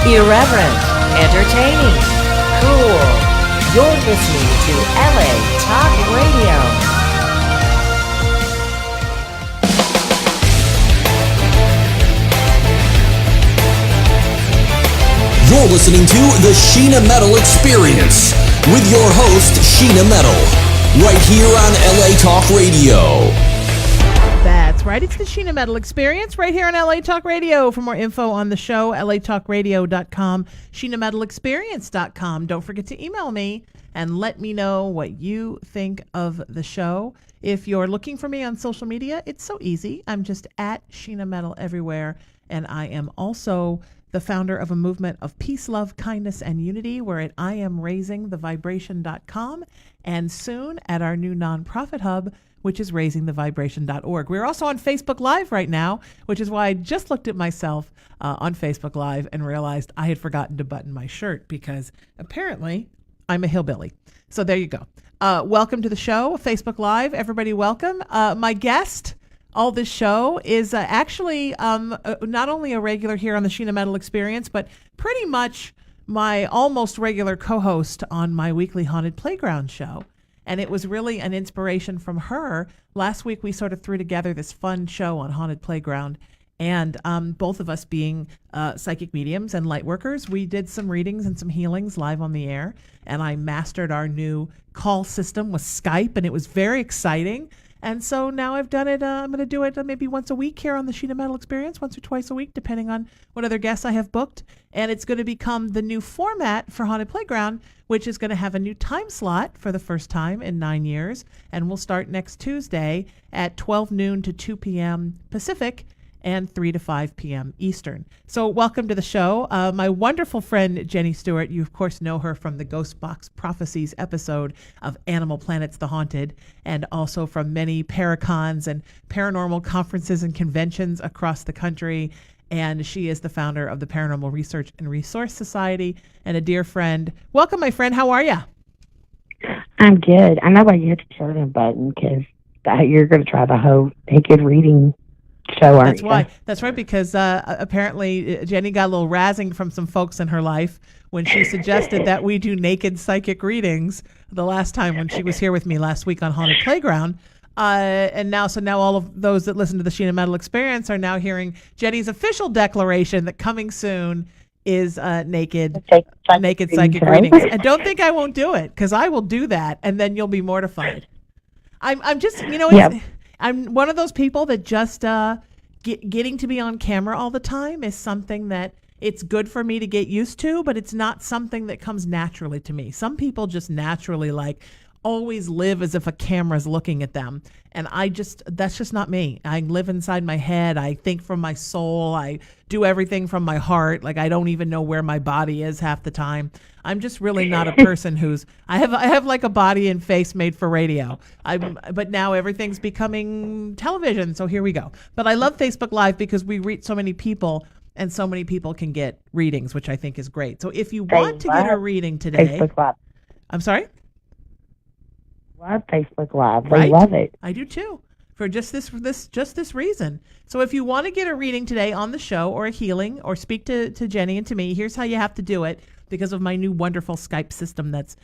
Irreverent, entertaining, cool. You're listening to LA Talk Radio. You're listening to the Sheena Metal Experience with your host, Sheena Metal, right here on LA Talk Radio. That's right. It's the Sheena Metal Experience right here on LA Talk Radio. For more info on the show, latalkradio.com, SheenaMetalExperience.com. Don't forget to email me and let me know what you think of the show. If you're looking for me on social media, it's so easy. I'm just at Sheena Metal everywhere. And I am also the founder of a movement of peace, love, kindness, and unity. We're at IamRaisingTheVibration.com and soon at our new nonprofit hub, which is raisingthevibration.org. We're also on Facebook Live right now, which is why I just looked at myself on Facebook Live and realized I had forgotten to button my shirt because apparently I'm a hillbilly. So there you go. Welcome to the show, Facebook Live. Everybody welcome. My guest all this show is actually not only a regular here on the Sheena Metal Experience, but pretty much my almost regular co-host on my weekly Haunted Playground show. And it was really an inspiration from her. Last week, we sort of threw together this fun show on Haunted Playground. And both of us being psychic mediums and light workers, we did some readings and some healings live on the air. And I mastered our new call system with Skype, and it was very exciting. And so now I've done it. I'm going to do it maybe once a week here on the Sheena Metal Experience, once or twice a week, depending on what other guests I have booked. And it's going to become the new format for Haunted Playground, which is going to have a new time slot for the first time in 9 years. And we'll start next Tuesday at 12 noon to 2 p.m. Pacific and 3 to 5 p.m. Eastern. So welcome to the show. My wonderful friend, Jenny Stewart, you of course know her from the Ghost Box Prophecies episode of Animal Planets the Haunted, and also from many Paracons and paranormal conferences and conventions across the country. And she is the founder of the Paranormal Research and Resource Society and a dear friend. Welcome, my friend. How are you? I'm good. I know why you hit the turn button, because you're going to try the whole naked reading show, aren't That's why. That's right, because apparently Jenny got a little razzing from some folks in her life when she suggested that we do naked psychic readings the last time when she was here with me last week on Haunted Playground. And now all of those that listen to the Sheena Metal Experience are now hearing Jenny's official declaration that coming soon is naked psychic readings. And don't think I won't do it, because I will do that, and then you'll be mortified. I'm just, I'm one of those people that just getting to be on camera all the time is something that it's good for me to get used to, but it's not something that comes naturally to me. Some people just naturally always live as if a camera's looking at them. And that's just not me. I live inside my head. I think from my soul. I do everything from my heart. I don't even know where my body is half the time. I'm just really not a person I have a body and face made for radio. But now everything's becoming television. So here we go. But I love Facebook Live because we reach so many people, and so many people can get readings, which I think is great. So if you want to get a reading today, Facebook Live. I'm sorry? Love Facebook Live. Right? I love it. I do too. For just this reason. So if you want to get a reading today on the show, or a healing, or speak to Jenny and to me, here's how you have to do it, because of my new wonderful Skype system that's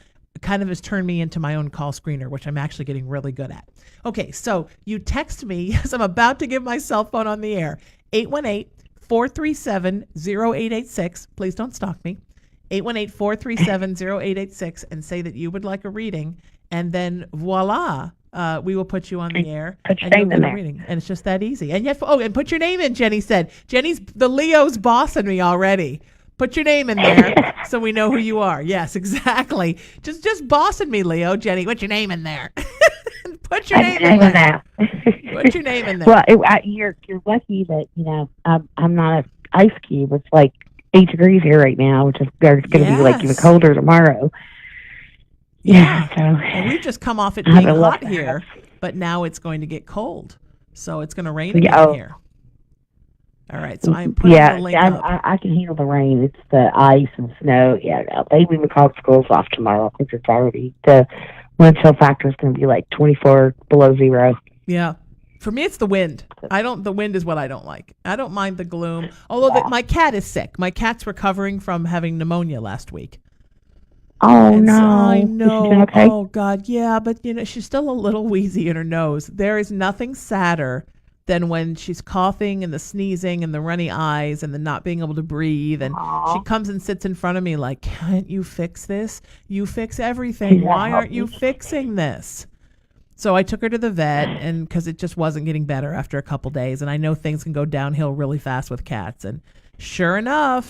kind of has turned me into my own call screener, which I'm actually getting really good at. Okay, so you text me. Yes, I'm about to give my cell phone on the air. 818-437-0886. Please don't stalk me. 818-437-0886 and say that you would like a reading. And then voila, we will put you on the air. Put your name in there. Reading. And it's just that easy. And and put your name in, Jenny said. The Leo's bossing me already. Put your name in there so we know who you are. Yes, exactly. Just bossing me, Leo. Jenny, put your name in there. Put your name in there. Put your name in there. Well, you're lucky that, I'm not an ice cube. It's 8 degrees here right now, which is going to be even colder tomorrow. Yeah, and we've just come off it being hot here, but now it's going to get cold, so it's going to rain again here. All right, so I'm putting the link up. I can handle the rain. It's the ice and snow. Yeah, they even called schools off tomorrow. I think it's already the wind chill factor is going to be 24 below zero. Yeah. For me, it's the wind. The wind is what I don't like. I don't mind the gloom. Although my cat is sick. My cat's recovering from having pneumonia last week. Oh, And no. so I Is she know. doing okay? Oh God, yeah, but she's still a little wheezy in her nose. There is nothing sadder than when she's coughing and the sneezing and the runny eyes and the not being able to breathe. And she comes and sits in front of me like, "Can't you fix this? You fix everything. Why aren't you fixing this?" So I took her to the vet, and because it just wasn't getting better after a couple days, and I know things can go downhill really fast with cats. And sure enough,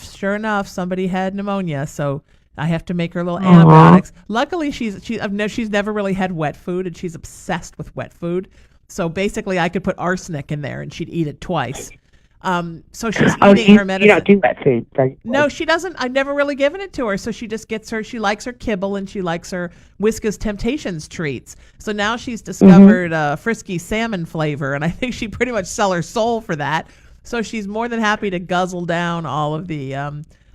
somebody had pneumonia. So I have to make her little antibiotics. Luckily, she's never really had wet food, and she's obsessed with wet food. So basically, I could put arsenic in there, and she'd eat it twice. So she's eating her medicine. You don't do wet food, right? No, she doesn't. I've never really given it to her. So she just gets she likes her kibble, and she likes her Whiskas Temptations treats. So now she's discovered frisky salmon flavor, and I think she pretty much sell her soul for that. So she's more than happy to guzzle down all of the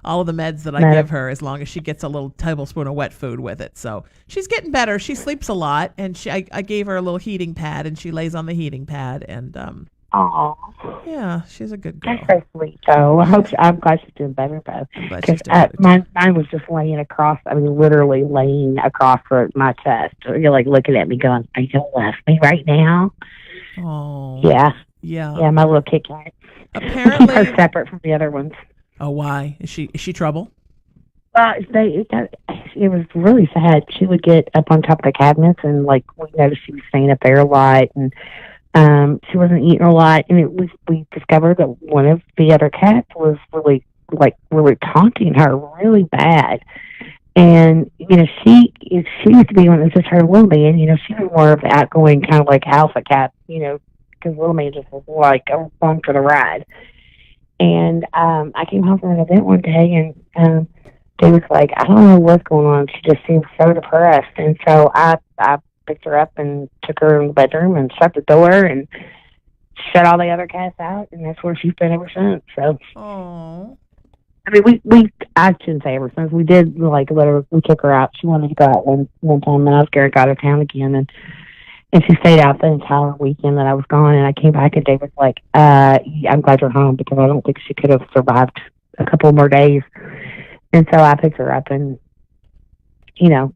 meds that I give her, as long as she gets a little tablespoon of wet food with it. So she's getting better. She sleeps a lot, and I gave her a little heating pad, and she lays on the heating pad, and yeah, she's a good girl. That's so sweet, though. I'm glad she's doing better, though. Because mine was just laying across. I mean, literally laying across my chest. You're like looking at me, going, "Are you gonna left me right now?" Oh, yeah. My little Kit Kat. Apparently, are separate from the other ones. Oh, why is she trouble? It was really sad. She would get up on top of the cabinets, and like we noticed she was staying up there a lot, and she wasn't eating a lot. And we discovered that one of the other cats was really taunting her really bad. And she used to be when it was just her little man. She was more of an outgoing kind of like alpha cat. Because little man just was like along for the ride. And I came home from an event one day, and Dave was like, "I don't know what's going on. She just seems so depressed." And so I picked her up and took her in the bedroom and shut the door and shut all the other cats out, and that's where she's been ever since. So, I mean, I shouldn't say ever since. We did let her. We took her out. She wanted to go out one time, and I was scared to go out of town again, and she stayed out the entire weekend that I was gone. And I came back, and Dave was like, "I'm glad you're home, because I don't think she could have survived a couple more days." And so I picked her up and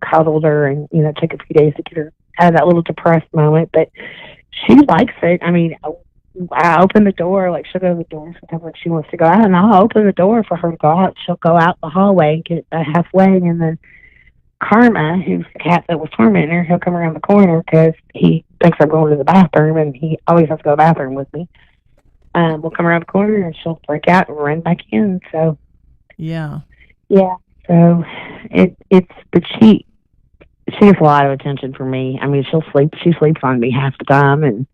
cuddled her, and took a few days to get her out of that little depressed moment. But she likes it. I mean, I open the door, she'll go to the door sometimes when she wants to go out, and I'll open the door for her to go out. She'll go out the hallway and get halfway, and then Karma, who's the cat that was tormenting her, he'll come around the corner because he thinks I'm going to the bathroom, and he always has to go to the bathroom with me. We'll come around the corner, and she'll break out and run back in. So yeah. So but she gets a lot of attention from me. I mean, she sleeps on me half the time, and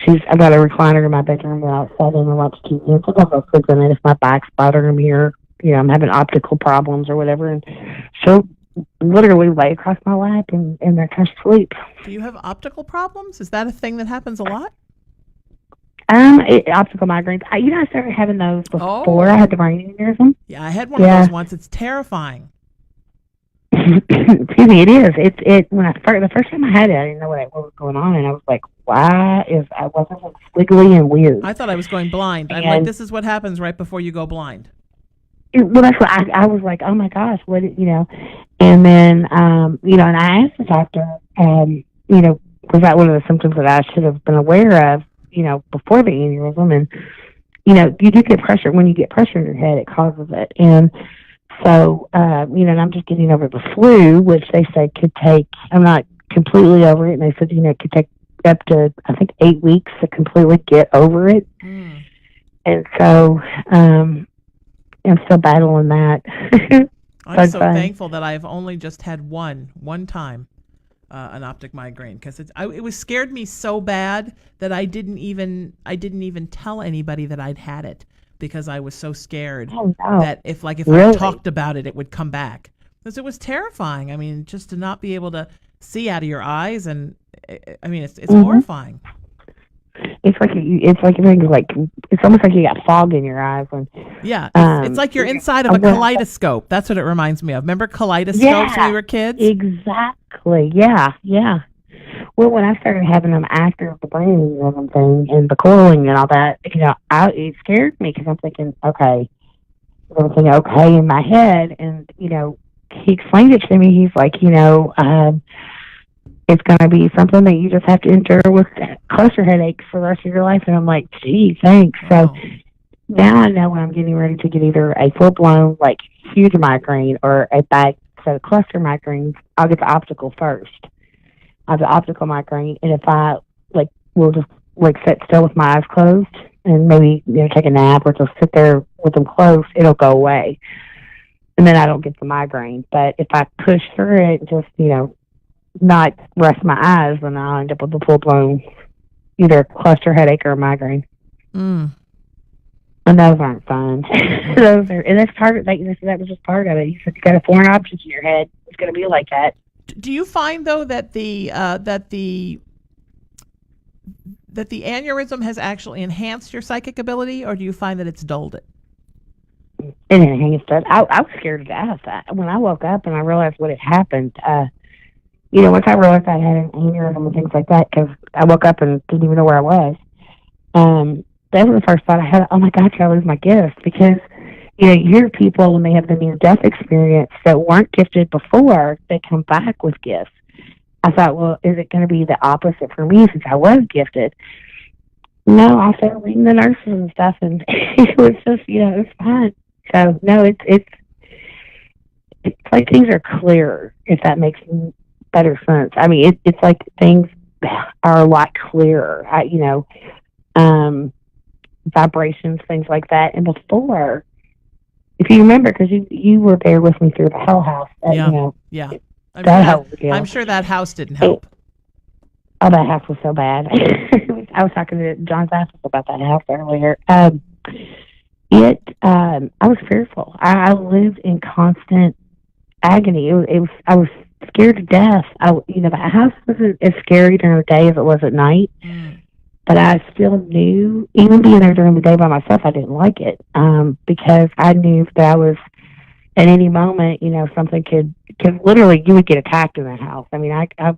I've got a recliner in my bedroom that I'll sit in and watch TV. And sometimes I'll sleep in it if my back's bothering me, or I'm having optical problems or whatever. And she'll literally lay across my lap and then try to sleep. Do you have optical problems? Is that a thing that happens a lot? Optical migraines. I started having those before I had the brain aneurysm. Yeah, I had one of those once. It's terrifying. Excuse me, it is. The first time I had it, I didn't know what was going on, and I was like, "Why I wasn't squiggly and weird?" I thought I was going blind. I'm like, this is what happens right before you go blind. Well, that's what I was like. Oh my gosh, what And then and I asked the doctor, was that one of the symptoms that I should have been aware of, before the aneurysm? And you do get pressure. When you get pressure in your head, it causes it. And so, and I'm just getting over the flu, which they say could take, I'm not completely over it. And they said, it could take up to, I think, 8 weeks to completely get over it. And so, I'm still battling that. I'm so thankful that I've only just had one time an optic migraine, because it was scared me so bad that I didn't even tell anybody that I'd had it, because I was so scared that if really? I talked about it, it would come back, because it was terrifying. I mean, just to not be able to see out of your eyes, and I mean, it's horrifying. It's almost like you got fog in your eyes. It's like you're inside of a kaleidoscope. That's what it reminds me of. Remember kaleidoscopes when we were kids? Exactly. Yeah. Well, when I started having them after the brain and everything and the coiling and all that, it scared me because I'm thinking, okay, is everything okay in my head? And, he explained it to me. He's like, it's going to be something that you just have to endure with cluster headaches for the rest of your life. And I'm like, gee, thanks. Wow. So now I know when I'm getting ready to get either a full-blown, huge migraine or a bad set of cluster migraines, I'll get the optical first. I have the optical migraine, and if I, will just, sit still with my eyes closed and maybe, take a nap or just sit there with them closed, it'll go away. And then I don't get the migraine. But if I push through it and just, not rest my eyes, then I'll end up with a full-blown either cluster headache or a migraine. Mm. And those aren't fun. And that's part of that was just part of it. You said you got a foreign object in your head. It's going to be like that. Do you find though that the aneurysm has actually enhanced your psychic ability, or do you find that it's dulled it? It enhanced it. I was scared to death. When I woke up and I realized what had happened, once I realized I had an aneurysm and things like that, because I woke up and didn't even know where I was, that was the first thought I had. Oh my God, did I lose my gift? Because, you hear people when they have the near-death experience that weren't gifted before, they come back with gifts. I thought, well, is it going to be the opposite for me since I was gifted? No, I started reading the nurses and stuff, and it was just, it was fine. So, no, it's like things are clearer, if that makes better sense. I mean, it's like things are a lot clearer, vibrations, things like that. And before, if you remember, because you were there with me through the Hell House. Yeah. I'm sure that house didn't help. Oh, that house was so bad. I was talking to John Zaffis about that house earlier. I was fearful. I lived in constant agony. I was scared to death. The house wasn't as scary during the day as it was at night. But I still knew, even being there during the day by myself, I didn't like it, because I knew that I was, at any moment, something could literally, you would get attacked in that house. I mean, I had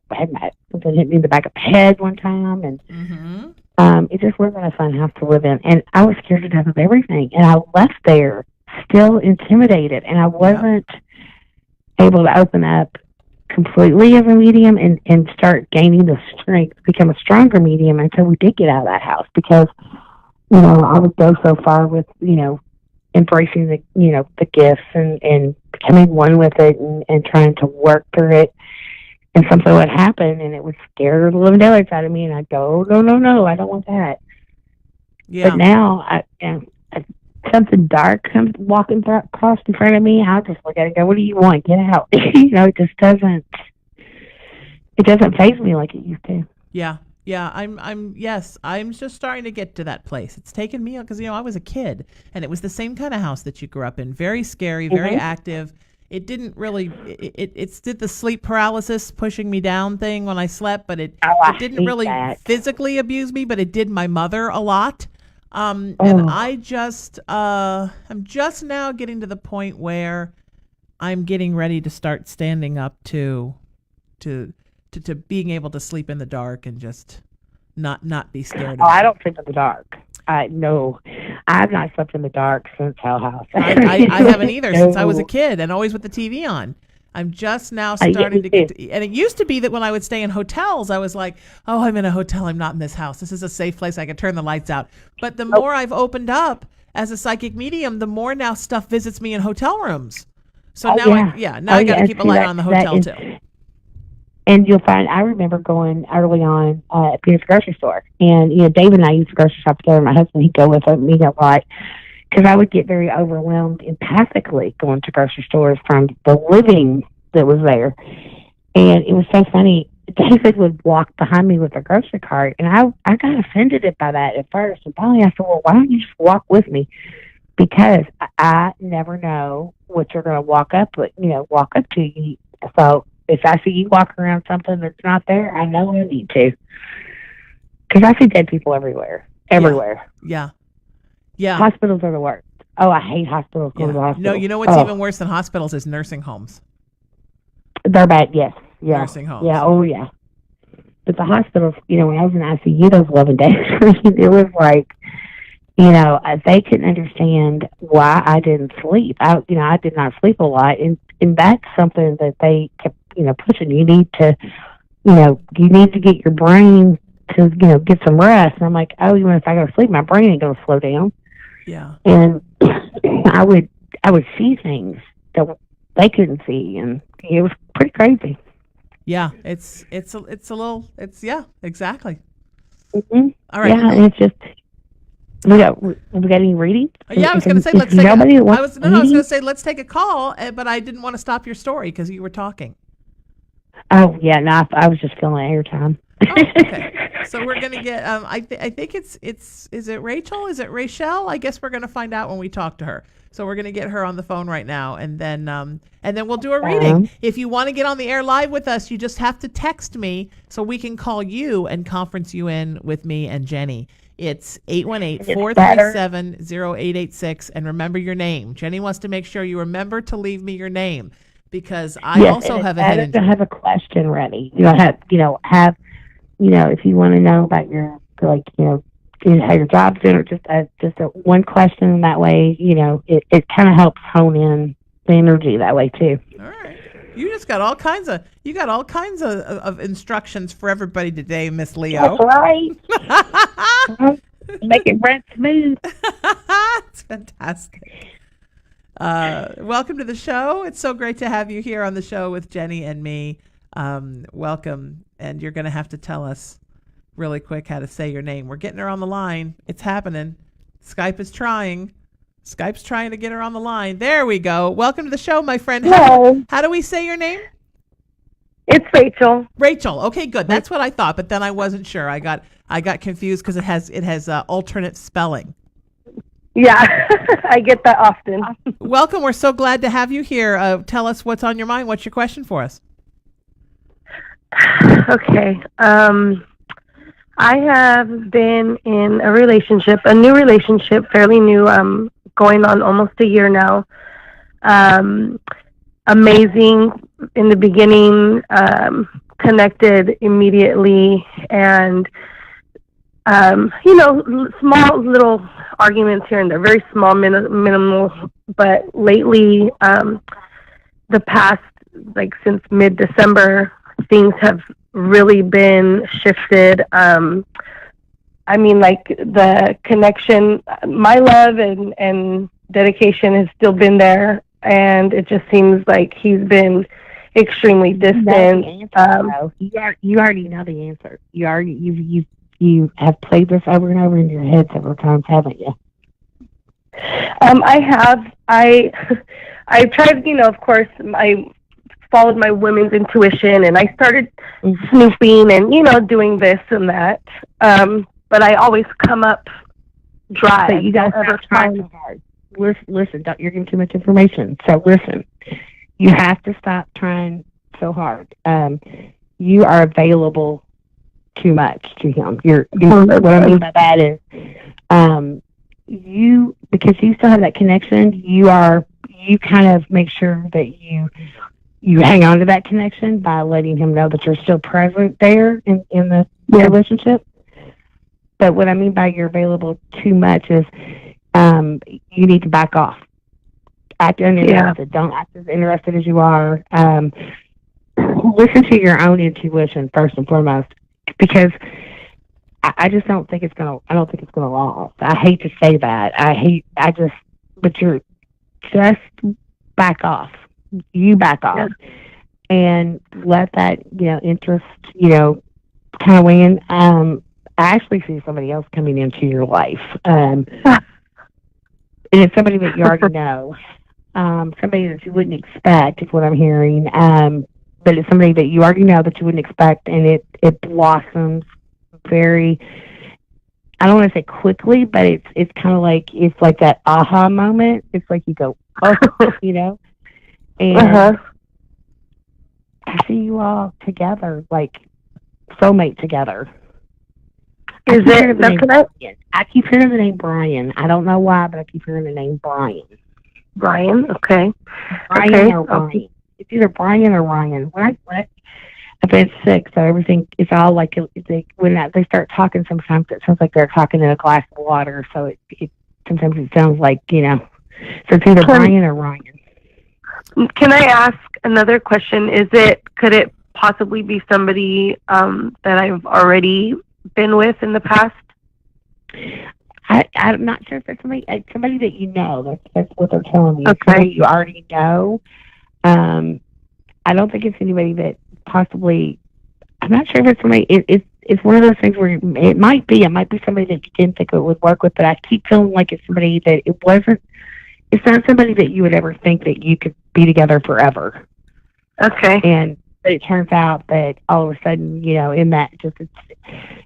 something hit me in the back of the head one time, and it just wasn't a fun house to live in. And I was scared to death of everything. And I left there still intimidated, and I wasn't able to open up completely as a medium and start gaining the strength, become a stronger medium until we did get out of that house, because, I would go so far with, embracing the gifts and becoming one with it and trying to work through it. And something would happen and it would scare the living daylights out of me, and I'd go, no, I don't want that. Yeah. But now something dark comes walking across in front of me, I'll just look at it and go, what do you want? Get out. It just doesn't faze me like it used to. Yeah. Yeah. I'm just starting to get to that place. It's taken me, because, I was a kid, and it was the same kind of house that you grew up in. Very scary, very active. It didn't really, it did the sleep paralysis, pushing me down thing when I slept, but it didn't really physically abuse me, but it did my mother a lot. And I'm just now getting to the point where I'm getting ready to start standing up to being able to sleep in the dark and just not be scared. I don't sleep in the dark. No, I've not slept in the dark since Hell House. I haven't either since I was a kid, and always with the TV on. I'm just now starting to get to, and it used to be that when I would stay in hotels, I was like, oh, I'm in a hotel. I'm not in this house. This is a safe place. I can turn the lights out. But the more I've opened up as a psychic medium, the more now stuff visits me in hotel rooms. So I got to keep a light on the hotel too. And you'll find, I remember going early on at Peter's grocery store. And, Dave and I used to grocery shop together. My husband, he'd go with me a lot. Because I would get very overwhelmed empathically going to grocery stores from the living that was there. And it was so funny. David would walk behind me with a grocery cart. And I got offended by that at first. And finally I said, well, why don't you just walk with me? Because I never know what you're going to walk up to. So if I see you walk around something that's not there, I know I need to. Because I see dead people everywhere. Yeah. Hospitals are the worst. Oh, I hate hospitals. Going to the hospital. No, you know what's even worse than hospitals is nursing homes. They're bad, yes. Yeah. Nursing homes. Yeah, oh yeah. but the hospital, when I was in ICU those 11 days, it was like, they couldn't understand why I didn't sleep. I did not sleep a lot, and that's something that they kept, pushing. You need to, you need to get your brain to, get some rest. And I'm like, oh, even if I go to sleep, my brain ain't going to slow down. Yeah. And I would see things that they couldn't see, and it was pretty crazy. Yeah, it's a little, exactly. Mm-hmm. All right. Yeah, and it's just, we got any readings? Yeah, I was going to say, let's take let's take a call, but I didn't want to stop your story because you were talking. Oh, yeah, no, I was just filling airtime. Oh, okay. So we're going to get, I think is it Rachel? Is it Rachel? I guess we're going to find out when we talk to her. So we're going to get her on the phone right now, and then we'll do a reading. If you want to get on the air live with us, you just have to text me so we can call you and conference you in with me and Jenny. It's 818-437-0886, and remember your name. Jenny wants to make sure you remember to leave me your name, because I also have a head injury. I have a question ready. If you want to know about your, how your job's doing, or just one question, and that way, it kind of helps hone in the energy that way too. All right. You just got all kinds of of instructions for everybody today, Miss Leo. That's right. Make it run smooth. It's fantastic. Welcome to the show. It's so great to have you here on the show with Jenny and me. Welcome. And you're going to have to tell us really quick how to say your name. We're getting her on the line. It's happening. Skype's trying to get her on the line. There we go. Welcome to the show, my friend. Hello. How do we say your name? It's Rachel. Rachel. Okay, good. That's what I thought, but then I wasn't sure. I got confused because it has alternate spelling. Yeah, I get that often. Welcome. We're so glad to have you here. Tell us what's on your mind. What's your question for us? Okay. I have been in a relationship, a new relationship, fairly new, going on almost a year now. Amazing in the beginning, connected immediately, and, small little arguments here and there, very small, minimal, but lately, the past, since mid-December, things have really been shifted. The connection, my love and dedication has still been there, and it just seems like he's been extremely distant. You already know the answer. You have played this over and over in your head several times, haven't you? I have. I tried, of course, I followed my women's intuition, and I started snooping and, doing this and that. But I always come up dry. So you guys ever try so hard. Listen, you're getting too much information. So listen, you have to stop trying so hard. You are available too much to him. What I mean by that is, because you still have that connection, you kind of make sure that you hang on to that connection by letting him know that you're still present there in the relationship. But what I mean by you're available too much is, you need to back off. Act uninterested. Don't act as interested as you are. Listen to your own intuition first and foremost, because I just don't think it's gonna. I don't think it's gonna last. I hate to say that. But you're just back off. You back off and let that interest kind of win. I actually see somebody else coming into your life, and it's somebody that you already know, somebody that you wouldn't expect is what I'm hearing. But it's somebody that you already know that you wouldn't expect, and it blossoms very, I don't want to say quickly, but it's kind of like, it's like that aha moment. It's like you go, oh, and I see you all together, like soulmate together. Is it? I keep hearing the name Brian. I don't know why, but I keep hearing the name Brian. Brian, okay. Brian or Ryan. It's either Brian or Ryan. What? I've been sick, so everything is all like when they start talking. Sometimes it sounds like they're talking in a glass of water. So it sometimes it sounds like so it's either Brian or Ryan. Can I ask another question? Could it possibly be somebody that I've already been with in the past? I'm not sure if it's somebody that you know. That's what they're telling me. Okay. Somebody you already know. I don't think it's anybody that possibly. I'm not sure if it's somebody. It's one of those things where it might be somebody that you didn't think it would work with, but I keep feeling like it's somebody that it wasn't. It's not somebody that you would ever think that you could be together forever. Okay. But it turns out that all of a sudden, in that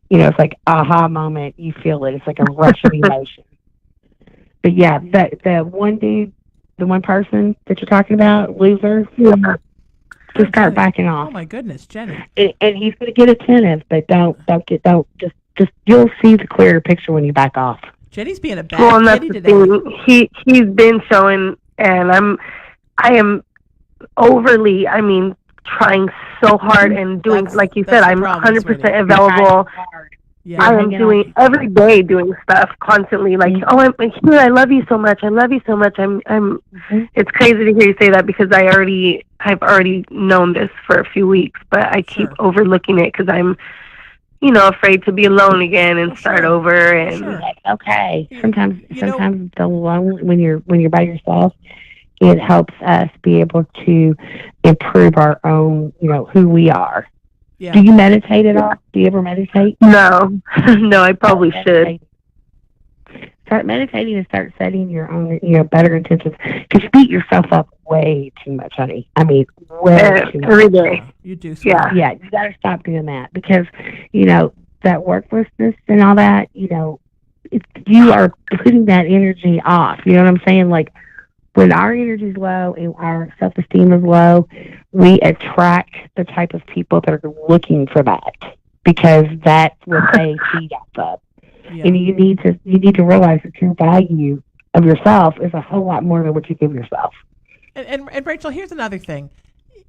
it's like aha moment. You feel it. It's like a rush of emotion. But yeah, the one dude, the one person that you're talking about, loser, just start backing off. Oh my goodness, Jenny. And he's going to get attentive, but don't just you'll see the clearer picture when you back off. Jenny's being a bad kitty today. He's been showing, and I am overly. Trying so hard and doing, like you said, I'm 100% available. Yeah, I am doing every day, doing stuff constantly. Like, I love you so much. I love you so much. It's crazy to hear you say that because I've already known this for a few weeks, but I keep overlooking it because I'm, afraid to be alone again and start over. And okay, sometimes the alone when you're by yourself. It helps us be able to improve our own, who we are. Yeah. Do you meditate at all? Do you ever meditate? No, I probably should. Start meditating and start setting your own, better intentions. Because you beat yourself up way too much, honey. Way too much. Every day. You do. Yeah. Yeah, you got to stop doing that because, that worklessness and all that, you are putting that energy off. You know what I'm saying? Like, when our energy is low and our self-esteem is low, we attract the type of people that are looking for that because that's what they feed off of. Yeah. And you need to realize that your value of yourself is a whole lot more than what you give yourself. And Rachel, here's another thing.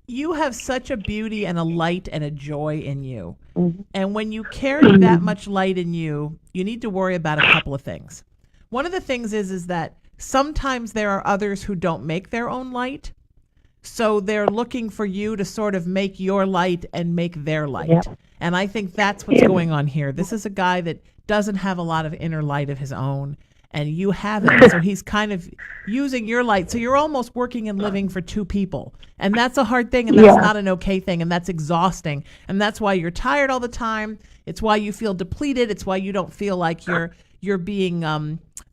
You have such a beauty and a light and a joy in you. Mm-hmm. And when you carry that much light in you, you need to worry about a couple of things. One of the things is that sometimes there are others who don't make their own light. So they're looking for you to sort of make your light and make their light. Yep. And I think that's what's going on here. This is a guy that doesn't have a lot of inner light of his own, and you have it. So he's kind of using your light. So you're almost working and living for two people. And that's a hard thing, and that's not an okay thing, and that's exhausting. And that's why you're tired all the time. It's why you feel depleted. It's why you don't feel like you're being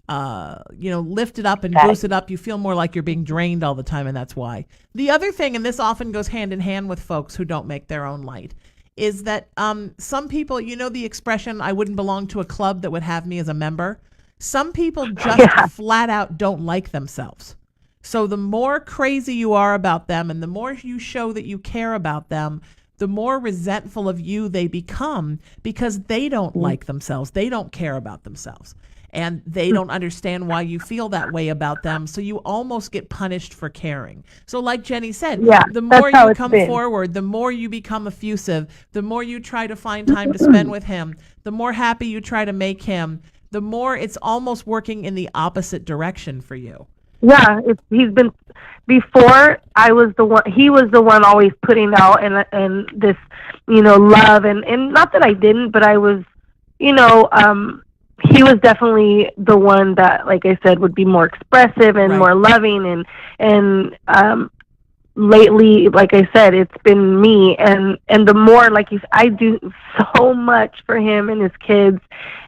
lifted up and boosted up. You feel more like you're being drained all the time, and that's why. The other thing, and this often goes hand in hand with folks who don't make their own light, is that some people, the expression, I wouldn't belong to a club that would have me as a member. Some people just flat out don't like themselves. So the more crazy you are about them and the more you show that you care about them, the more resentful of you they become because they don't like themselves. They don't care about themselves. And they don't understand why you feel that way about them. So you almost get punished for caring. So like Jenny said, the more you come forward, the more you become effusive, the more you try to find time to spend with him, the more happy you try to make him, the more it's almost working in the opposite direction for you. Yeah, he's been, before he was the one always putting out and this, love and not that I didn't, but I was, he was definitely the one that, like I said, would be more expressive and more loving and lately, like I said, it's been me and the more, like I do so much for him and his kids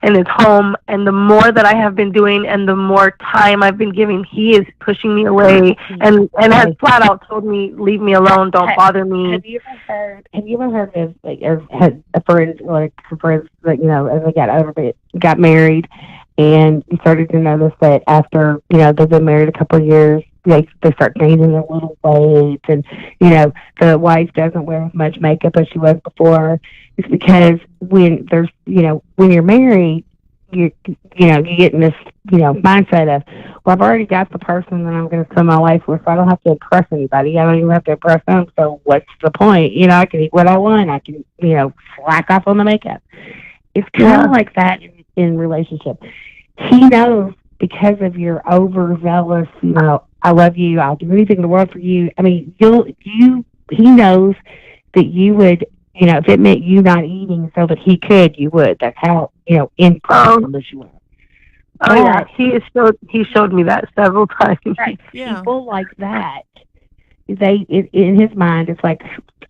and his home, and the more that I have been doing and the more time I've been giving, he is pushing me away and has flat out told me, leave me alone, don't bother me. Have you ever heard of had a friend, that, as they got married, and you started to notice that after, they've been married a couple of years, they start gaining a little weight, and the wife doesn't wear as much makeup as she was before. It's because when you're married, you get in this, mindset of, well, I've already got the person that I'm going to spend my life with, so I don't have to impress anybody. I don't even have to impress them. So what's the point? I can eat what I want. I can, slack off on the makeup. It's kind of like that in relationship. He knows because of your overzealous, I love you. I'll do anything in the world for you. I mean, he knows that you would, if it meant you not eating so that he could, you would. That's how, impersonal you are. Oh, yeah. He showed me that several times. Right. Yeah. People like that, in his mind, it's like,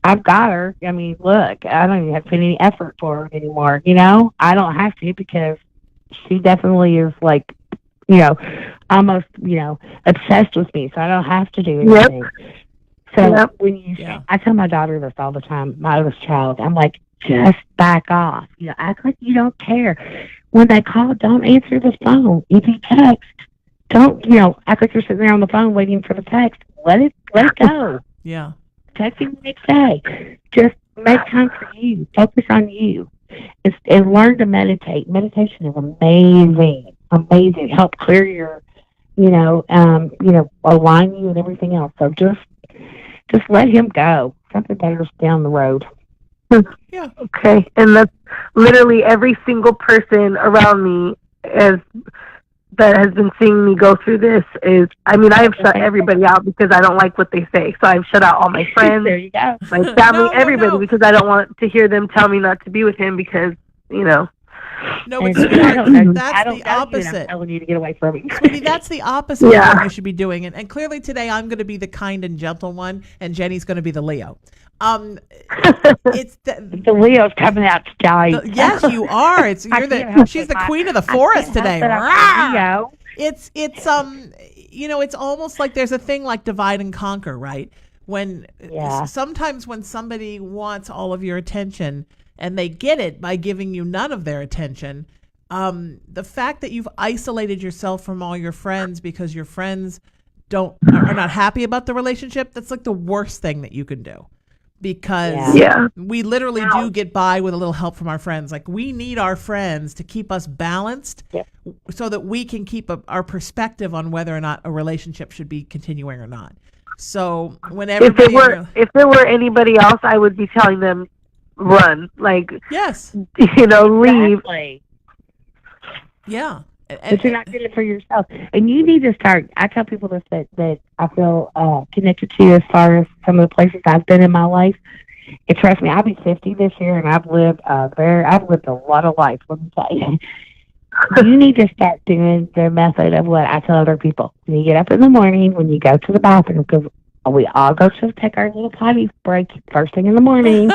I've got her. I mean, look, I don't even have to put any effort for her anymore. I don't have to, because she definitely is like, almost, obsessed with me. So I don't have to do anything. Yep. So when you say, I tell my daughter this all the time, my oldest child, I'm like, just back off. Act like you don't care. When they call, don't answer the phone. If you text, don't, act like you're sitting there on the phone waiting for the text. Let it go. Yeah. Text him the next day. Just make time for you. Focus on you. And learn to meditate. Meditation is amazing. Amazing. Help clear your, align you and everything else. So just let him go. Something better's down the road. Yeah. Okay. And that's literally every single person around me that has been seeing me go through this I have shut everybody out because I don't like what they say. So I've shut out all my friends, there you go. my family, everybody, because I don't want to hear them tell me not to be with him because, No, but sweetheart, that's the opposite. I'm telling you to get away from me. Sweetie, that's the opposite of what you should be doing. And clearly today I'm going to be the kind and gentle one, and Jenny's going to be the Leo. It's the Leo's coming out tonight. Yes, you are. She's the queen of the forest today. It's almost like there's a thing like divide and conquer, right? Sometimes when somebody wants all of your attention, and they get it by giving you none of their attention, the fact that you've isolated yourself from all your friends because your friends are not happy about the relationship, that's like the worst thing that you can do. Because we literally do get by with a little help from our friends. Like, we need our friends to keep us balanced so that we can keep our perspective on whether or not a relationship should be continuing or not. So whenever if it were anybody else, I would be telling them, run, leave. Yeah. But you're not doing it for yourself. And you need to start, I tell people this, that I feel connected to as far as some of the places I've been in my life. And trust me, I'll be 50 this year, and I've lived a lot of life, let me tell you. You need to start doing the method of what I tell other people. When you get up in the morning, when you go to the bathroom, because we all go to take our little potty break first thing in the morning.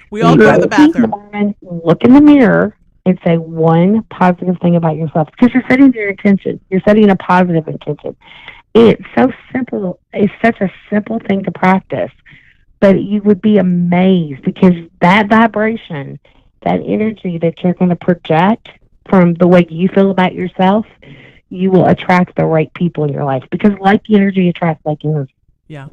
We all go to the bathroom. Look in the mirror and say one positive thing about yourself, because you're setting your intention. You're setting a positive intention. It's so simple. It's such a simple thing to practice, but you would be amazed, because that vibration, that energy that you're going to project from the way you feel about yourself, you will attract the right people in your life, because like energy attracts like energy. Yeah.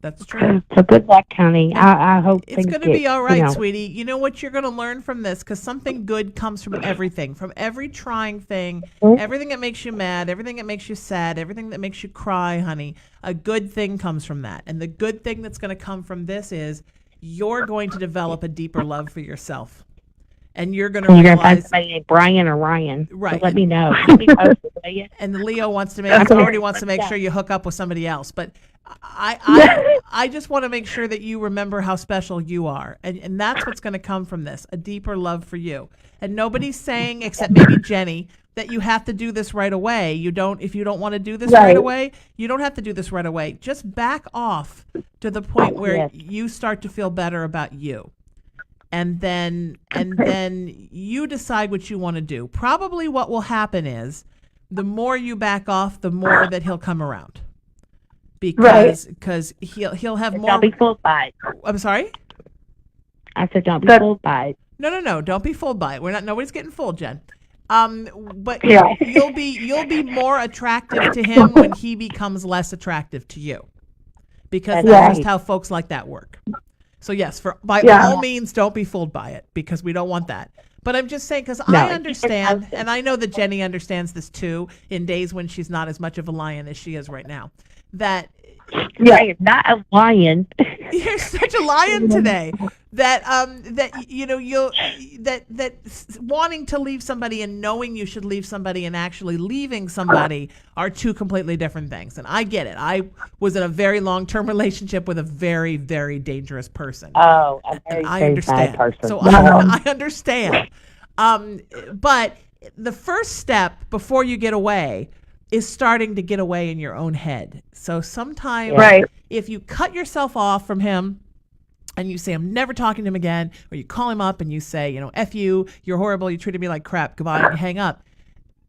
That's true. So good luck, Connie. I hope it's going to be all right, sweetie. You know what you're going to learn from this? Because something good comes from everything, from every trying thing, everything that makes you mad, everything that makes you sad, everything that makes you cry, honey. A good thing comes from that. And the good thing that's going to come from this is you're going to develop a deeper love for yourself. And you're going to realize... You're going to find somebody named Brian or Ryan. Right. So let me know. Keep me posted, will you? And Leo already wants to make sure you hook up with somebody else. But I just want to make sure that you remember how special you are. And that's what's going to come from this, a deeper love for you. And nobody's saying, except maybe Jenny, that you have to do this right away. If you don't want to do this right away, you don't have to do this right away. Just back off to the point where you start to feel better about you. And then you decide what you want to do. Probably what will happen is the more you back off, the more that he'll come around. Because he'll have more. Don't be fooled by it. I'm sorry? I said don't be fooled by it. No. Don't be fooled by it. Nobody's getting fooled, Jen. But you'll be more attractive to him when he becomes less attractive to you. Because that's just how folks like that work. So yes, by all means, don't be fooled by it, because we don't want that. But I'm just saying, because No, I understand, and I know that Jenny understands this too, in days when she's not as much of a lion as she is right now, that I am not a lion. you're such a lion today. That wanting to leave somebody and knowing you should leave somebody and actually leaving somebody are two completely different things. And I get it. I was in a very long-term relationship with a very, very dangerous person. Oh, a very, I very understand. bad person. So I understand. But the first step before you get away is starting to get away in your own head. So sometimes if you cut yourself off from him and you say, I'm never talking to him again, or you call him up and you say, F you, you're horrible, you treated me like crap, goodbye, and you hang up.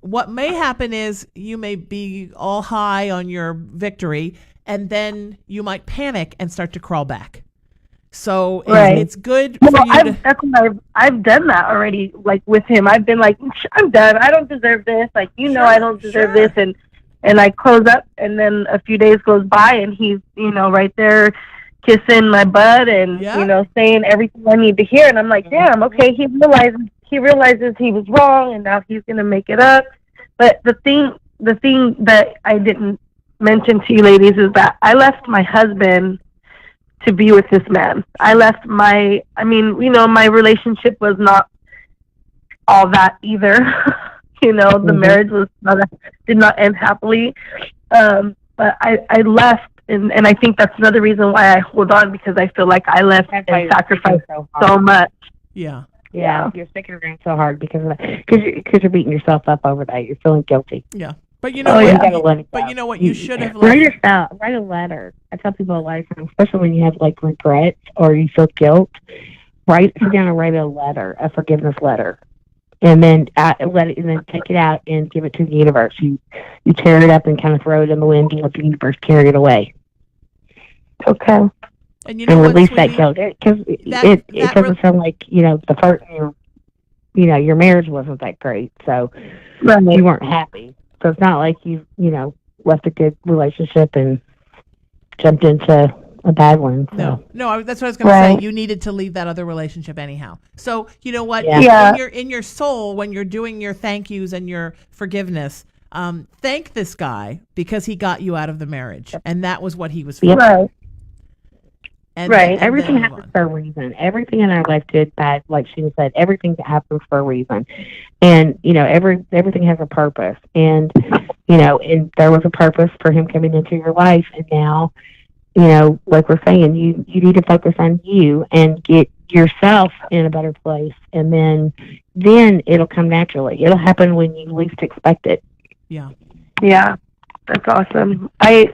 What may happen is you may be all high on your victory, and then you might panic and start to crawl back. So it's good for you to... That's what I've done that already, like with him. I've been like, I'm done. I don't deserve this. Like, I don't deserve this. And I close up, and then a few days goes by, and he's, right there kissing my butt and, saying everything I need to hear. And I'm like, damn, okay, he realizes he was wrong, and now he's going to make it up. But the thing that I didn't mention to you ladies is that I left my husband to be with this man. I left my relationship was not all that either. The marriage did not end happily. But I left, and I think that's another reason why I hold on, because I feel like I left and sacrificed so much. Yeah. Yeah, you're sticking around so hard because you're beating yourself up over that. You're feeling guilty. Yeah. But you know what? You gotta let it go. But you know what? You should have write a letter. I tell people a lot of times, especially when you have like regrets or you feel guilt. Sit down and write a letter, a forgiveness letter, and then take it out and give it to the universe. You tear it up and kind of throw it in the wind and let the universe carry it away. Okay. And release that guilt, because it doesn't sound like the first your marriage wasn't that great, so you weren't happy. So it's not like you left a good relationship and jumped into a bad one. So. No, that's what I was going to say. You needed to leave that other relationship anyhow. So you know what? Yeah. In your soul, when you're doing your thank yous and your forgiveness, thank this guy because he got you out of the marriage, and that was what he was for. Right. And everything happens for a reason. Everything in our life, good, bad, like Sheena said, everything happens for a reason. And, everything has a purpose. And, and there was a purpose for him coming into your life. And now, like we're saying, you need to focus on you and get yourself in a better place. And then it'll come naturally. It'll happen when you least expect it. Yeah. Yeah. That's awesome. I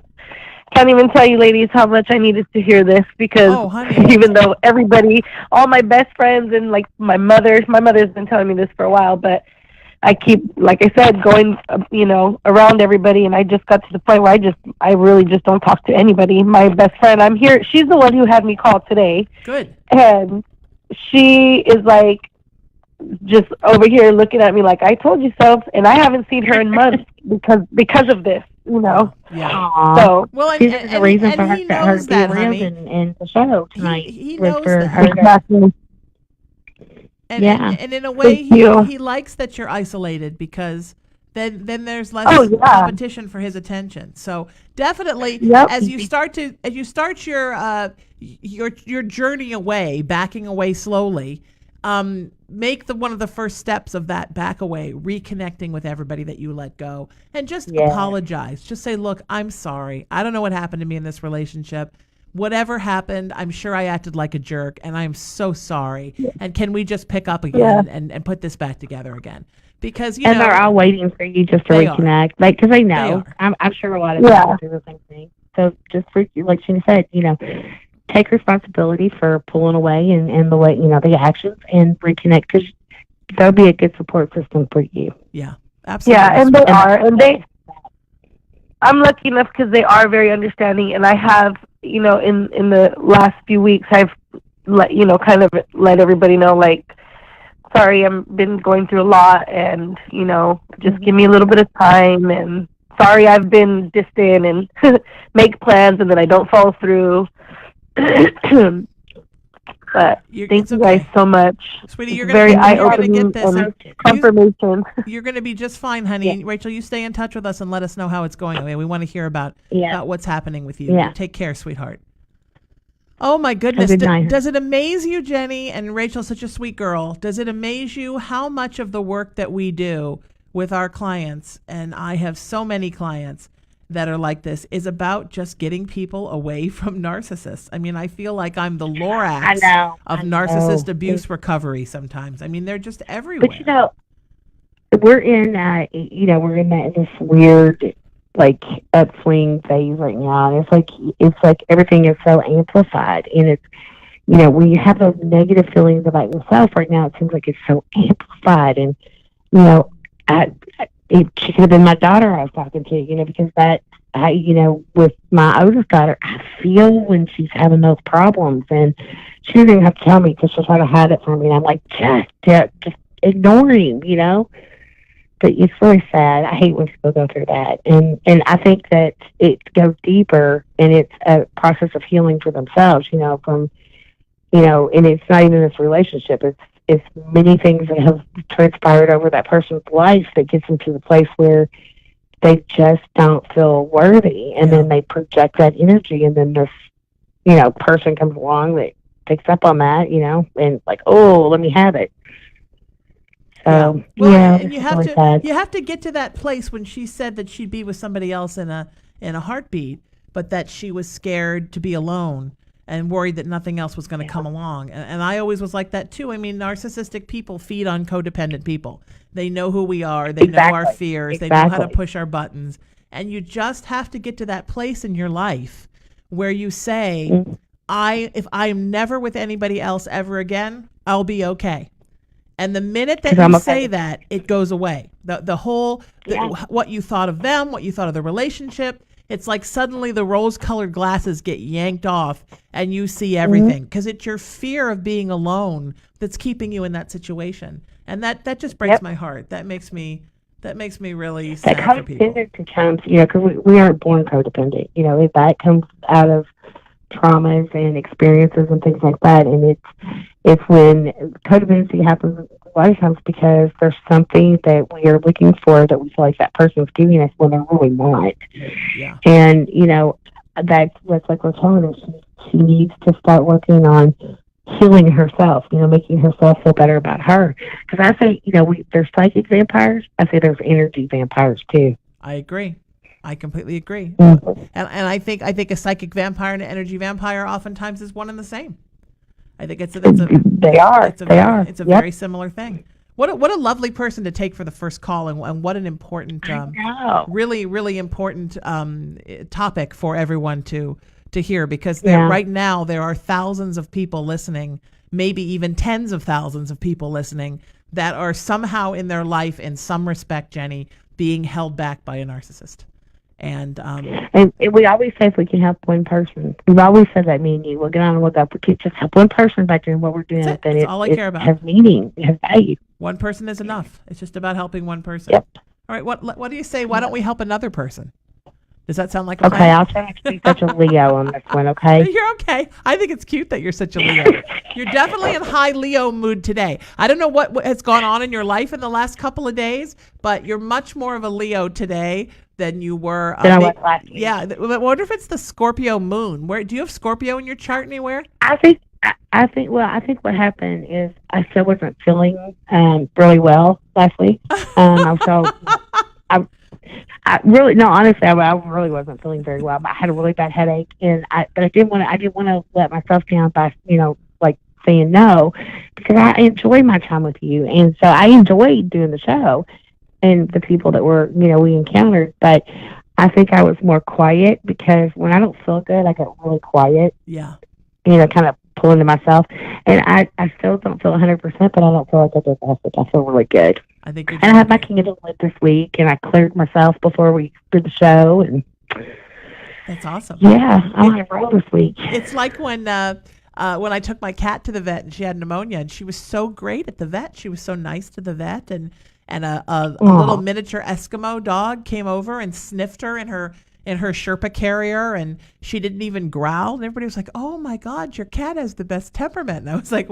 can't even tell you ladies how much I needed to hear this, because even though everybody, all my best friends and like my mother's been telling me this for a while, but I keep, like I said, going, around everybody, and I just got to the point where I really just don't talk to anybody. My best friend, I'm here, she's the one who had me call today. Good. And she is like, just over here looking at me like, I told you so, and I haven't seen her in months because of this, Yeah. So well, this is the reason for her to be honey. and the show tonight. He knows for that. her to, exactly. And in a way, he likes that you're isolated, because then there's less competition for his attention. So definitely, as you start your journey away, backing away slowly. Make one of the first steps of that back away, reconnecting with everybody that you let go, and just apologize. Just say, look, I'm sorry. I don't know what happened to me in this relationship. Whatever happened, I'm sure I acted like a jerk, and I'm so sorry. Yeah. And can we just pick up again and put this back together again? Because they're all waiting for you just to reconnect, because they know. I'm sure a lot of people do the same thing. So just like Sheena said, take responsibility for pulling away and the way, the actions, and reconnect, because there'll be a good support system for you. Yeah, absolutely. Yeah, and they are. And I'm lucky enough because they are very understanding, and I have, in the last few weeks, I've kind of let everybody know, like, sorry, I've been going through a lot, and, just give me a little bit of time, and sorry I've been distant and make plans and then I don't follow through. But thank you guys so much. Sweetie, you're very gonna eye-opening get this. and confirmation. You're gonna be just fine, honey. Rachel, you stay in touch with us and let us know how it's going. Okay, we want to hear about what's happening with you. Yeah. Take care, sweetheart. Oh my goodness. Does it amaze you, Jenny, and Rachel's such a sweet girl, does it amaze you how much of the work that we do with our clients, and I have so many clients that are like this, is about just getting people away from narcissists? I mean, I feel like I'm the Lorax of narcissist abuse recovery sometimes. I mean, they're just everywhere. But we're in this weird upswing phase right now, and it's like everything is so amplified, and it's when you have those negative feelings about yourself right now, it seems like it's so amplified. And she could have been my daughter I was talking to, because with my oldest daughter, I feel when she's having those problems, and she doesn't even have to tell me because she'll try to hide it from me, and I'm like, just ignore him, But it's really sad. I hate when people go through that. And I think that it goes deeper, and it's a process of healing for themselves, and it's not even this relationship. It's many things that have transpired over that person's life that gets them to the place where they just don't feel worthy. And then they project that energy, and then this, person comes along that picks up on that, and like, oh, let me have it. And you have to get to that place when she said that she'd be with somebody else in a heartbeat, but that she was scared to be alone and worried that nothing else was going to come along. And I always was like that too. I mean, narcissistic people feed on codependent people. They know who we are. They know our fears. They know how to push our buttons. And you just have to get to that place in your life where you say, if I am never with anybody else ever again, I'll be okay. And the minute that you say that, it goes away. The whole, what you thought of them, what you thought of the relationship, it's like suddenly the rose-colored glasses get yanked off and you see everything. Because it's your fear of being alone that's keeping you in that situation. And that just breaks my heart. That makes me really sad for people. Codependent comes, because we aren't born codependent. That comes out of traumas and experiences and things like that, and it's when codependency happens a lot of times because there's something that we are looking for that we feel like that person's giving us when they're really not. And that's like we're telling her, she needs to start working on healing herself, making herself feel better about her. Because I say, there's psychic vampires. I say there's energy vampires too. I agree. I completely agree. And I think a psychic vampire and an energy vampire oftentimes is one and the same. I think it's a very similar thing. What a lovely person to take for the first call, and what an important, really, really important topic for everyone to hear, because right now there are thousands of people listening, maybe even tens of thousands of people listening, that are somehow in their life, in some respect, Jenny, being held back by a narcissist. And we always say if we can help one person, we've always said that, me and you, we'll get on and look up. We can just help one person by doing what we're doing. That's all I care about. It has meaning. It has value. One person is enough. It's just about helping one person. Yep. All right. What do you say? Why don't we help another person? Does that sound like a plan? I'll try to be such a Leo on this one, okay? You're okay. I think it's cute that you're such a Leo. You're definitely in high Leo mood today. I don't know what has gone on in your life in the last couple of days, but you're much more of a Leo today than you were. Than I was last week. Yeah. I wonder if it's the Scorpio moon. Do you have Scorpio in your chart anywhere? I think what happened is I still wasn't feeling really well last week. Honestly, I really wasn't feeling very well. I had a really bad headache, and I didn't want to let myself down by saying no, because I enjoy my time with you, and so I enjoyed doing the show and the people that we encountered. But I think I was more quiet, because when I don't feel good, I get really quiet. Yeah. Kind of pull into myself, and I still don't feel 100%, but I don't feel like I did last week. I feel really good. I think. And I had my candle lit this week, and I cleared myself before we did the show, and that's awesome. Yeah, I'm on a roll this week. It's like when I took my cat to the vet, and she had pneumonia, and she was so great at the vet. She was so nice to the vet, and a little miniature Eskimo dog came over and sniffed her in her in her Sherpa carrier, and she didn't even growl. And everybody was like, "Oh my God, your cat has the best temperament." And I was like,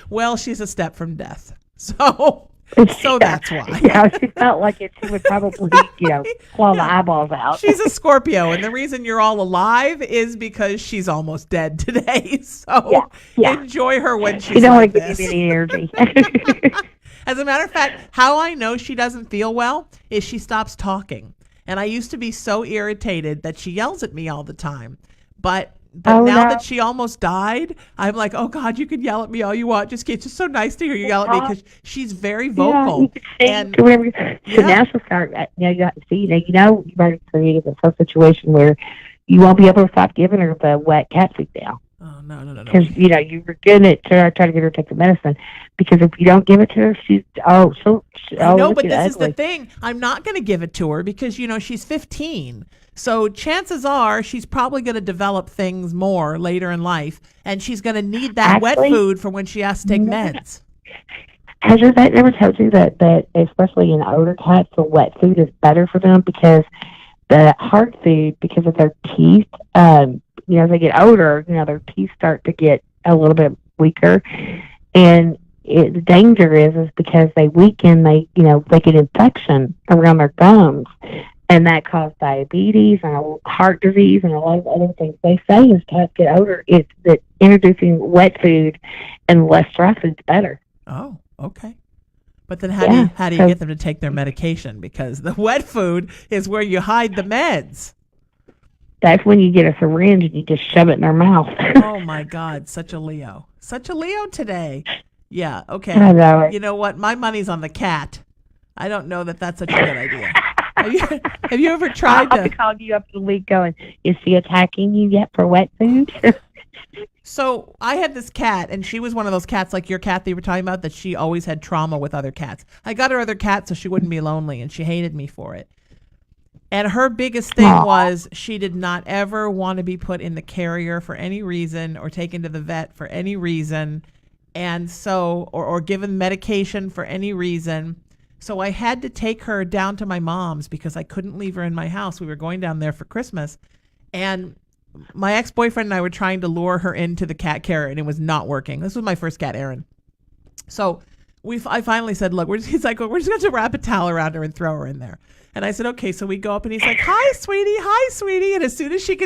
"Well, she's a step from death." So that's why. Yeah, she felt like it. She would probably, claw the eyeballs out. She's a Scorpio, and the reason you're all alive is because she's almost dead today. So enjoy her when she's like this. You don't want to give any energy. As a matter of fact, how I know she doesn't feel well is she stops talking. And I used to be so irritated that she yells at me all the time. But now that she almost died, I'm like, oh God, you can yell at me all you want. It's just so nice to hear you yell at me because she's very vocal. And now she'll start. You got to see. You better create a situation where you won't be able to stop giving her the wet cat food now. Oh no! Because you were giving it to her, try to get her to take the medicine. Because if you don't give it to her, no, but this is the thing. I'm not going to give it to her because she's 15. So chances are she's probably going to develop things more later in life, and she's going to need that wet food for when she has to take meds. Has your vet never told you that especially in older cats, the wet food is better for them because the hard food, because of their teeth, as they get older, their teeth start to get a little bit weaker, and the danger is because they weaken, they get infection around their gums, and that causes diabetes and heart disease and a lot of other things. They say as cats get older, it's that introducing wet food and less dry food is better. Oh, okay. But then how do you get them to take their medication? Because the wet food is where you hide the meds. That's when you get a syringe and you just shove it in their mouth. Oh my God, such a Leo. Such a Leo today. Yeah, okay. I know it. You know what? My money's on the cat. I don't know that that's such a good idea. Have you ever tried I'll be calling you up the week going, is she attacking you yet for wet food? So I had this cat, and she was one of those cats like your cat that you were talking about, that she always had trauma with other cats. I got her other cat so she wouldn't be lonely, and she hated me for it. And her biggest thing was she did not ever want to be put in the carrier for any reason or taken to the vet for any reason. And so, or given medication for any reason. So I had to take her down to my mom's because I couldn't leave her in my house. We were going down there for Christmas. And my ex-boyfriend and I were trying to lure her into the cat carrier, and it was not working. This was my first cat, Aaron. So I finally said, look, he's like, we're just going to wrap a towel around her and throw her in there. And I said, okay. So we go up, and he's like, hi, sweetie. And as soon as she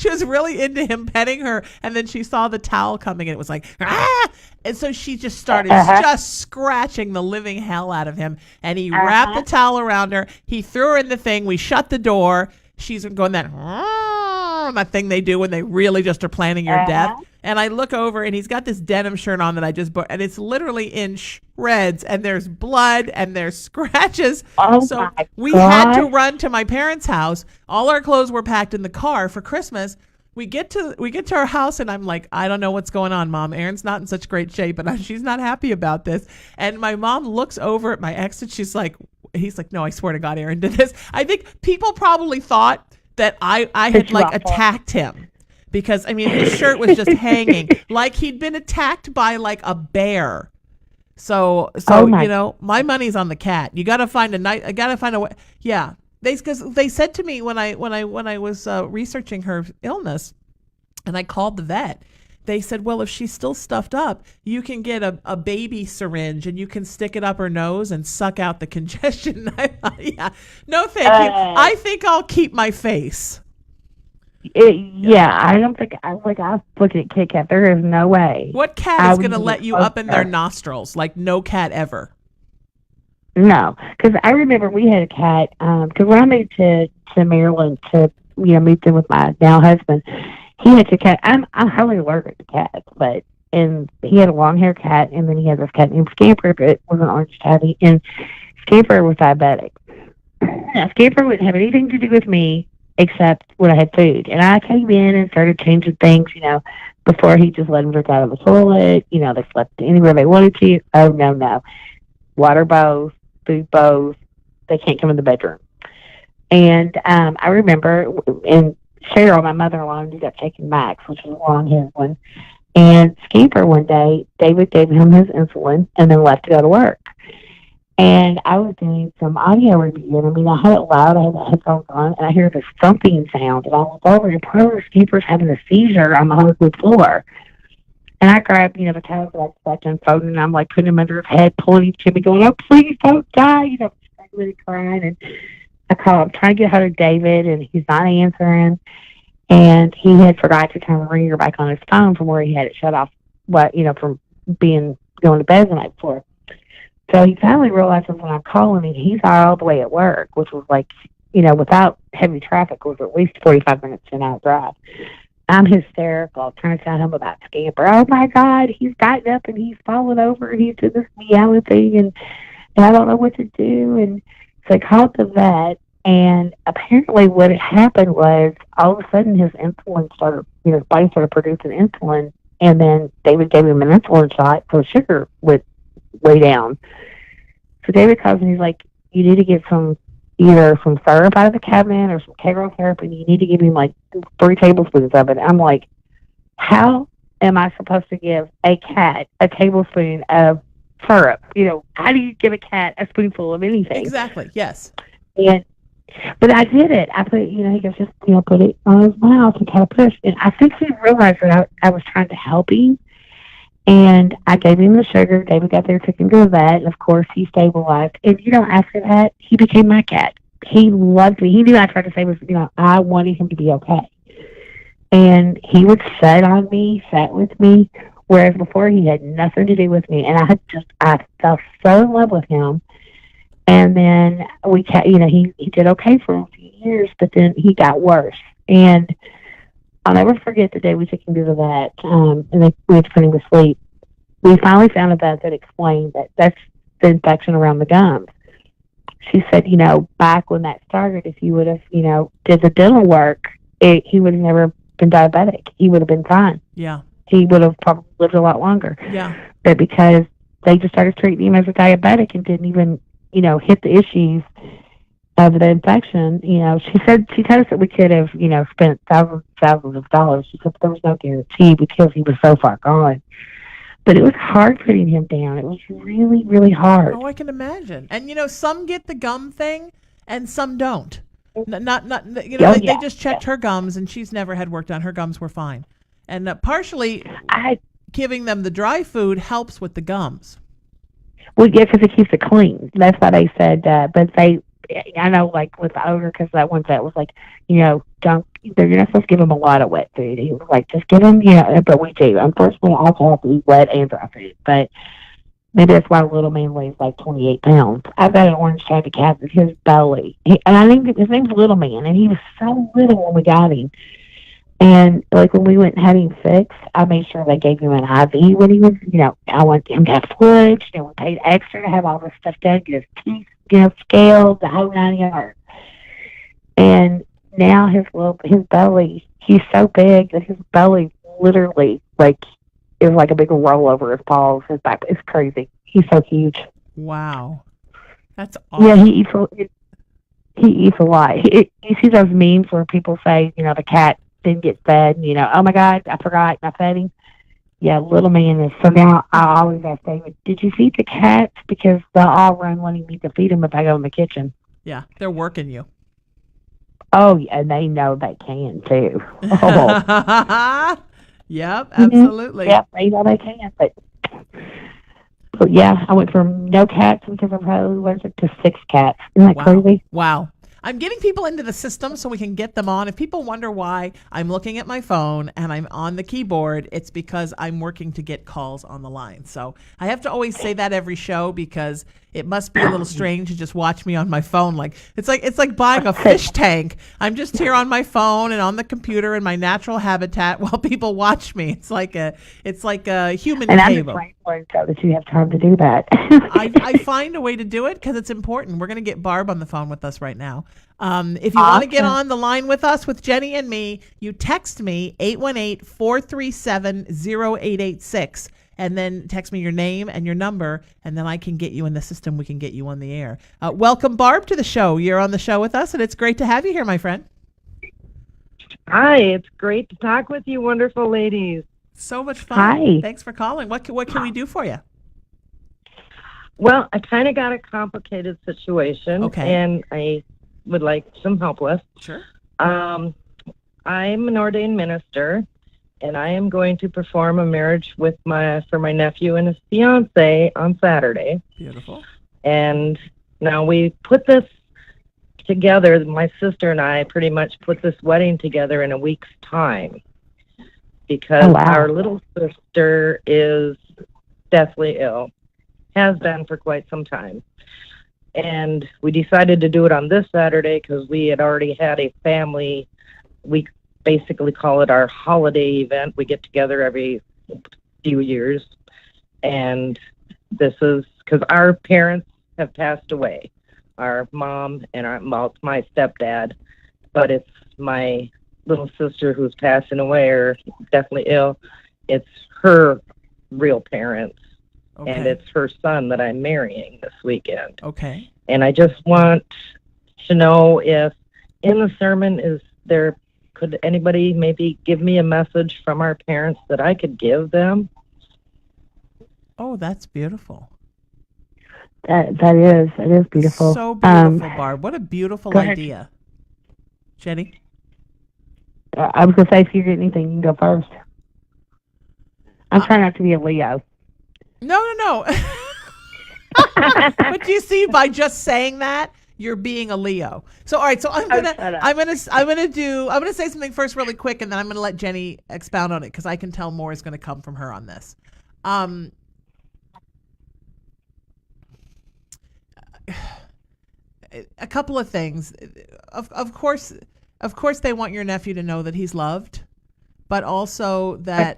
was really into him petting her. And then she saw the towel coming, and it was like, ah! And so she just started just scratching the living hell out of him. And he wrapped the towel around her. He threw her in the thing. We shut the door. She's going that thing they do when they really just are planning your death. And I look over, and he's got this denim shirt on that I just bought, and it's literally in shreds, and there's blood and there's scratches. So we had to run to my parents' house. All our clothes were packed in the car for Christmas. We get to our house, and I'm like, I don't know what's going on, Mom. Erin's not in such great shape, and she's not happy about this. And my mom looks over at my ex, and he's like, no, I swear to God, Erin did this. I think people probably thought that I had attacked him. Because, his shirt was just hanging like he'd been attacked by like a bear. So my money's on the cat. You got to find a way. Yeah. Because they said to me when I was researching her illness, and I called the vet, they said, well, if she's still stuffed up, you can get a baby syringe and you can stick it up her nose and suck out the congestion. Yeah. No, thank you. I think I'll keep my face. I don't think I was looking at Kit Kat. There is no way. What cat is going to let you up in their nostrils? Like no cat ever. No, because I remember we had a cat. Because when I moved to Maryland to moved in with my now husband, he had a cat. I'm highly allergic to cats, and he had a long hair cat, and then he had this cat named Scamper, but it was an orange tabby, and Scamper was diabetic. Now Scamper wouldn't have anything to do with me except when I had food. And I came in and started changing things, before he just let them drink out of the toilet. They slept anywhere they wanted to. Oh, no. Water bowls, food bowls. They can't come in the bedroom. And I remember, and Cheryl, my mother-in-law, ended up taking Max, which was a long-haired one. And Scamper one day, David gave him his insulin and then left to go to work. And I was doing some audio review, and I mean, I had it loud, I had the headphones on, and I hear this thumping sound, and I look over, and part of the keeper's having a seizure on the hardwood floor. And I grabbed, the towels that I was unfolding, and I'm like putting him under his head, pulling him to me, going, "Oh, please don't die," really crying. And I'm trying to get hold of David, and he's not answering. And he had forgot to turn the ringer back on his phone from where he had it shut off, from going to bed the night before. So he finally realizes when I'm calling him, he's all the way at work, which was like, without heavy traffic, was at least 45 minutes to an hour drive. I'm hysterical, trying to tell him about Scamper. Oh my God, he's gotten up and he's fallen over and he's doing this meowing thing, and I don't know what to do. And so I called the vet, and apparently what had happened was all of a sudden his insulin started, his body started producing insulin, and then David gave him an insulin shot so his sugar went way down. So David calls and he's like, "You need to get either some syrup out of the cabinet or some Kegel syrup, and you need to give him like 3 tablespoons of it." I'm like, how am I supposed to give a cat a tablespoon of syrup? How do you give a cat a spoonful of anything? Exactly, yes. But I did it. I put, he goes, just, put it on his mouth and kind of push. And I think he realized that I was trying to help him. And I gave him the sugar. David got there, took him to the vet, and of course he stabilized. And after that, he became my cat. He loved me. He knew I tried to say was, I wanted him to be okay. And he would sat with me, whereas before he had nothing to do with me. And I fell so in love with him. And then he did okay for a few years, but then he got worse. And I'll never forget the day we took him to the vet, and we had to put him to sleep. We finally found a vet that explained that that's the infection around the gums. She said, back when that started, if you would have, did the dental work, he would have never been diabetic. He would have been fine. Yeah. He would have probably lived a lot longer. Yeah. But because they just started treating him as a diabetic and didn't even, hit the issues of the infection, she told us that we could have, spent thousands of dollars. She said there was no guarantee because he was so far gone. But it was hard putting him down. It was really, really hard. Oh, I can imagine. And some get the gum thing, and some don't. They just checked her gums, and she's never had work done. Her gums were fine, and partially giving them the dry food helps with the gums. Well, yeah, because it keeps it clean. That's why they said. But I know, like with the odor, because that one vet was like, don't. You're not supposed to give them a lot of wet food. He was like, just give them, but we do. Unfortunately, I have to eat wet and dry food. But maybe that's why little man weighs like 28 pounds. I've got an orange tabby cat with his belly. And I think his name's Little Man, and he was so little when we got him. And like when we went and had him fixed, I made sure they gave him an IV when he was, I want him to have fluids. We paid extra to have all this stuff done, get his teeth, scaled, the whole 9 yards. And now his belly, he's so big that his belly literally is like a big roll over his paws, his back. It's crazy. He's so huge. Wow. That's awesome. Yeah, he eats a lot. You see those memes where people say, the cat didn't get fed, oh my God, I forgot, I fed him. Yeah, Little Man is. So now I always ask David, did you feed the cats? Because they'll all run wanting me to feed them if I go in the kitchen. Yeah, they're working you. Oh, yeah, and they know they can too. Oh. Yep, absolutely. Yep, they know they can. But yeah, I went from no cats because I'm probably allergic to 6 cats. Isn't that crazy? Wow. I'm getting people into the system so we can get them on. If people wonder why I'm looking at my phone and I'm on the keyboard, it's because I'm working to get calls on the line. So I have to always say that every show because it must be a little strange to just watch me on my phone. It's like buying a fish tank. I'm just here on my phone and on the computer in my natural habitat while people watch me. It's like a human and cable. I'm just grateful that you have time to do that. I find a way to do it because it's important. We're going to get Barb on the phone with us right now. If you want to get on the line with us, with Jenny and me, you text me 818-437-0886 and then text me your name and your number, and then I can get you in the system. We can get you on the air. Welcome, Barb, to the show. You're on the show with us, and it's great to have you here, my friend. Hi, it's great to talk with you, wonderful ladies. So much fun. Hi. Thanks for calling. What can we do for you? Well, I kind of got a complicated situation, Okay. and I would like some help with. Sure. I'm an ordained minister, and I am going to perform a marriage for my nephew and his fiance on Saturday. Beautiful. And now we put this together. My sister and I pretty much put this wedding together in a week's time because our little sister is deathly ill, has been for quite some time. And we decided to do it on this Saturday because we had already had a family, we basically call it our holiday event. We get together every few years. And this is because our parents have passed away. Our mom and it's my stepdad, but it's my little sister who's passing away or definitely ill. It's her real parents. Okay. And it's her son that I'm marrying this weekend. Okay. And I just want to know if in the sermon could anybody maybe give me a message from our parents that I could give them? Oh, that's beautiful. It is beautiful. So beautiful, Barb. What a beautiful Go ahead. idea. Jenny? I was going to say, if you get anything, you can go first. I'm trying not to be a Leo. No. But you see, by just saying that, you're being a Leo. So all right, so I'm gonna say something first really quick, and then I'm gonna let Jenny expound on it because I can tell more is gonna come from her on this. A couple of things. Of course they want your nephew to know that he's loved, but also that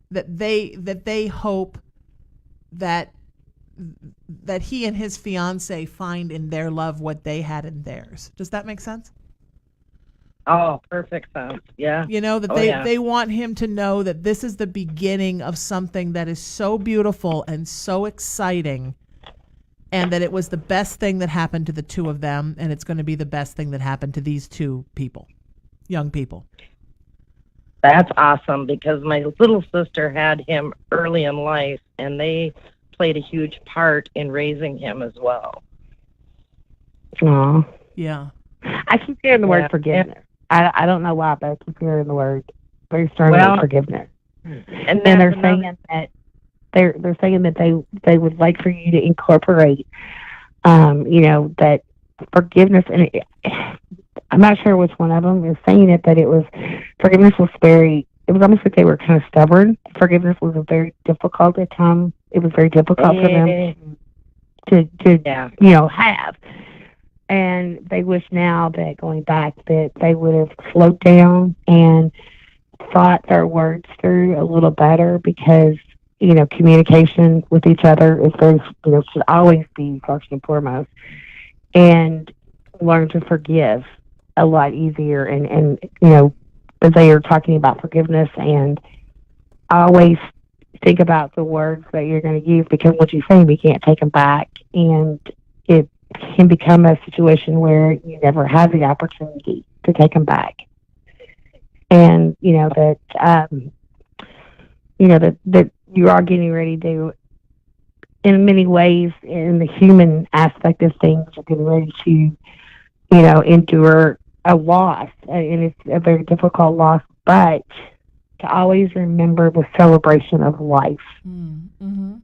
they hope that he and his fiance find in their love what they had in theirs. Does that make sense? Oh, perfect sense. Yeah. You know, that they want him to know that this is the beginning of something that is so beautiful and so exciting, and that it was the best thing that happened to the two of them, and it's going to be the best thing that happened to these two people, young people. That's awesome because my little sister had him early in life, and they played a huge part in raising him as well. Aw. Yeah. I keep hearing the word forgiveness. I don't know why, but I keep hearing the word very strongly, forgiveness. And then they're saying that they're saying that they would like for you to incorporate, that forgiveness. And I'm not sure which one of them is saying it, but forgiveness was it was almost like they were kind of stubborn. Forgiveness was very difficult at times. It was very difficult for them to have. And they wish now that going back that they would have slowed down and thought their words through a little better because, communication with each other is very, should always be first and foremost. And learn to forgive a lot easier. And as they are talking about forgiveness, and always think about the words that you're going to use because what you say, we can't take them back. And it can become a situation where you never have the opportunity to take them back. And, that you are getting ready to, in many ways, in the human aspect of things, you're getting ready to, endure a loss. And it's a very difficult loss, but to always remember the celebration of life. Mm-hmm.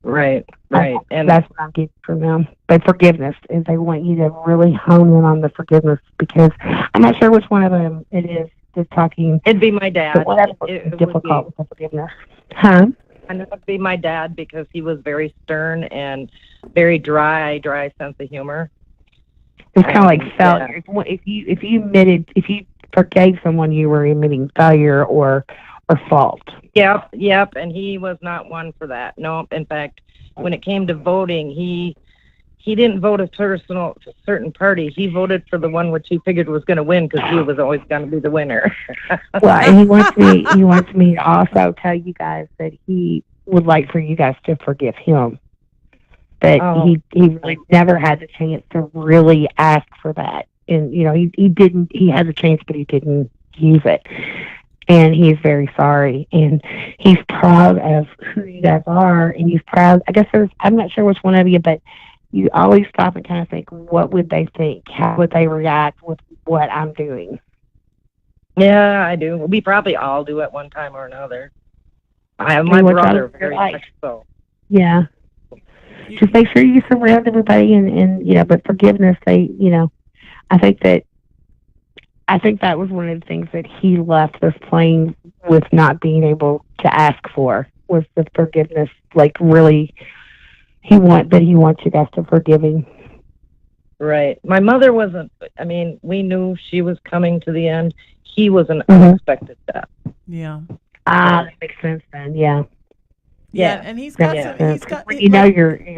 Right. And that's what I'm getting from them. But forgiveness, is they want you to really hone in on the forgiveness, because I'm not sure which one of them it is that's talking. It'd be my dad. But whatever is difficult with the forgiveness. Huh? I know it'd be my dad because he was very stern and very dry sense of humor. It's kind of like failure. Yeah. If you forgave someone, you were admitting failure or fault. Yep, and he was not one for that. No, in fact, when it came to voting, he didn't vote a certain party. He voted for the one which he figured was going to win because he was always going to be the winner. Well, and he wants me to also tell you guys that he would like for you guys to forgive him. But he really never had the chance to really ask for that. And, he had the chance, but he didn't use it. and he's very sorry, and he's proud of who you guys are, and he's proud. I guess I'm not sure which one of you, but you always stop and kind of think, what would they think? How would they react with what I'm doing? Yeah, I do. We probably all do at one time or another. I have my brother very much so. Yeah. Just make sure you surround everybody, and but forgiveness, I think that was one of the things that he left this plane with not being able to ask for, was the forgiveness. Like, really, he wants you guys to forgive him. Right. My mother wasn't, we knew she was coming to the end. He was an unexpected death. Yeah. That makes sense then, yeah. Yeah, and he's got your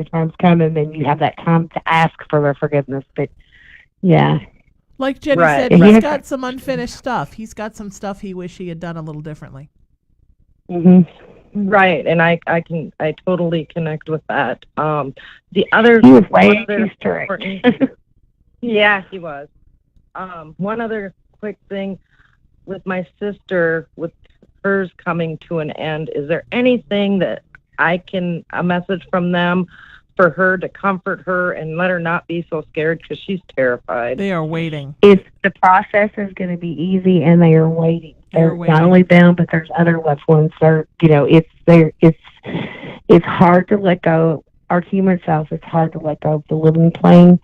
time's coming, and you have that time to ask for their forgiveness. But yeah, like Jenny said, he's got some unfinished stuff. He's got some stuff he wish he had done a little differently. Mm-hmm. Right, and I totally connect with that. The other, he was way too strict. Yeah, he was. One other quick thing with my sister, with hers coming to an end, is there anything that a message from them for her to comfort her and let her not be so scared, because she's terrified? They are waiting. The process is going to be easy, and they are waiting. They're not only them, but there's other loved ones. It's hard to let go. Our human self, it's hard to let go of the living plane,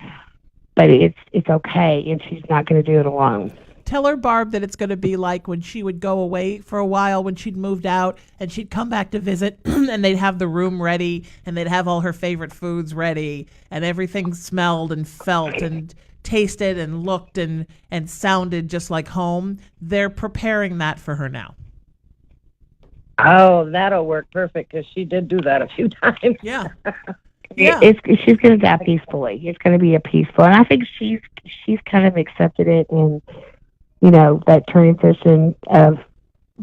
but it's okay, and she's not going to do it alone. Tell her, Barb, that it's going to be like when she would go away for a while, when she'd moved out, and she'd come back to visit, and they'd have the room ready, and they'd have all her favorite foods ready, and everything smelled and felt and tasted and looked and sounded just like home. They're preparing that for her now. Oh, that'll work perfect, because she did do that a few times. Yeah. She's going to die peacefully. It's going to be a peaceful, and I think she's kind of accepted it, and that transition of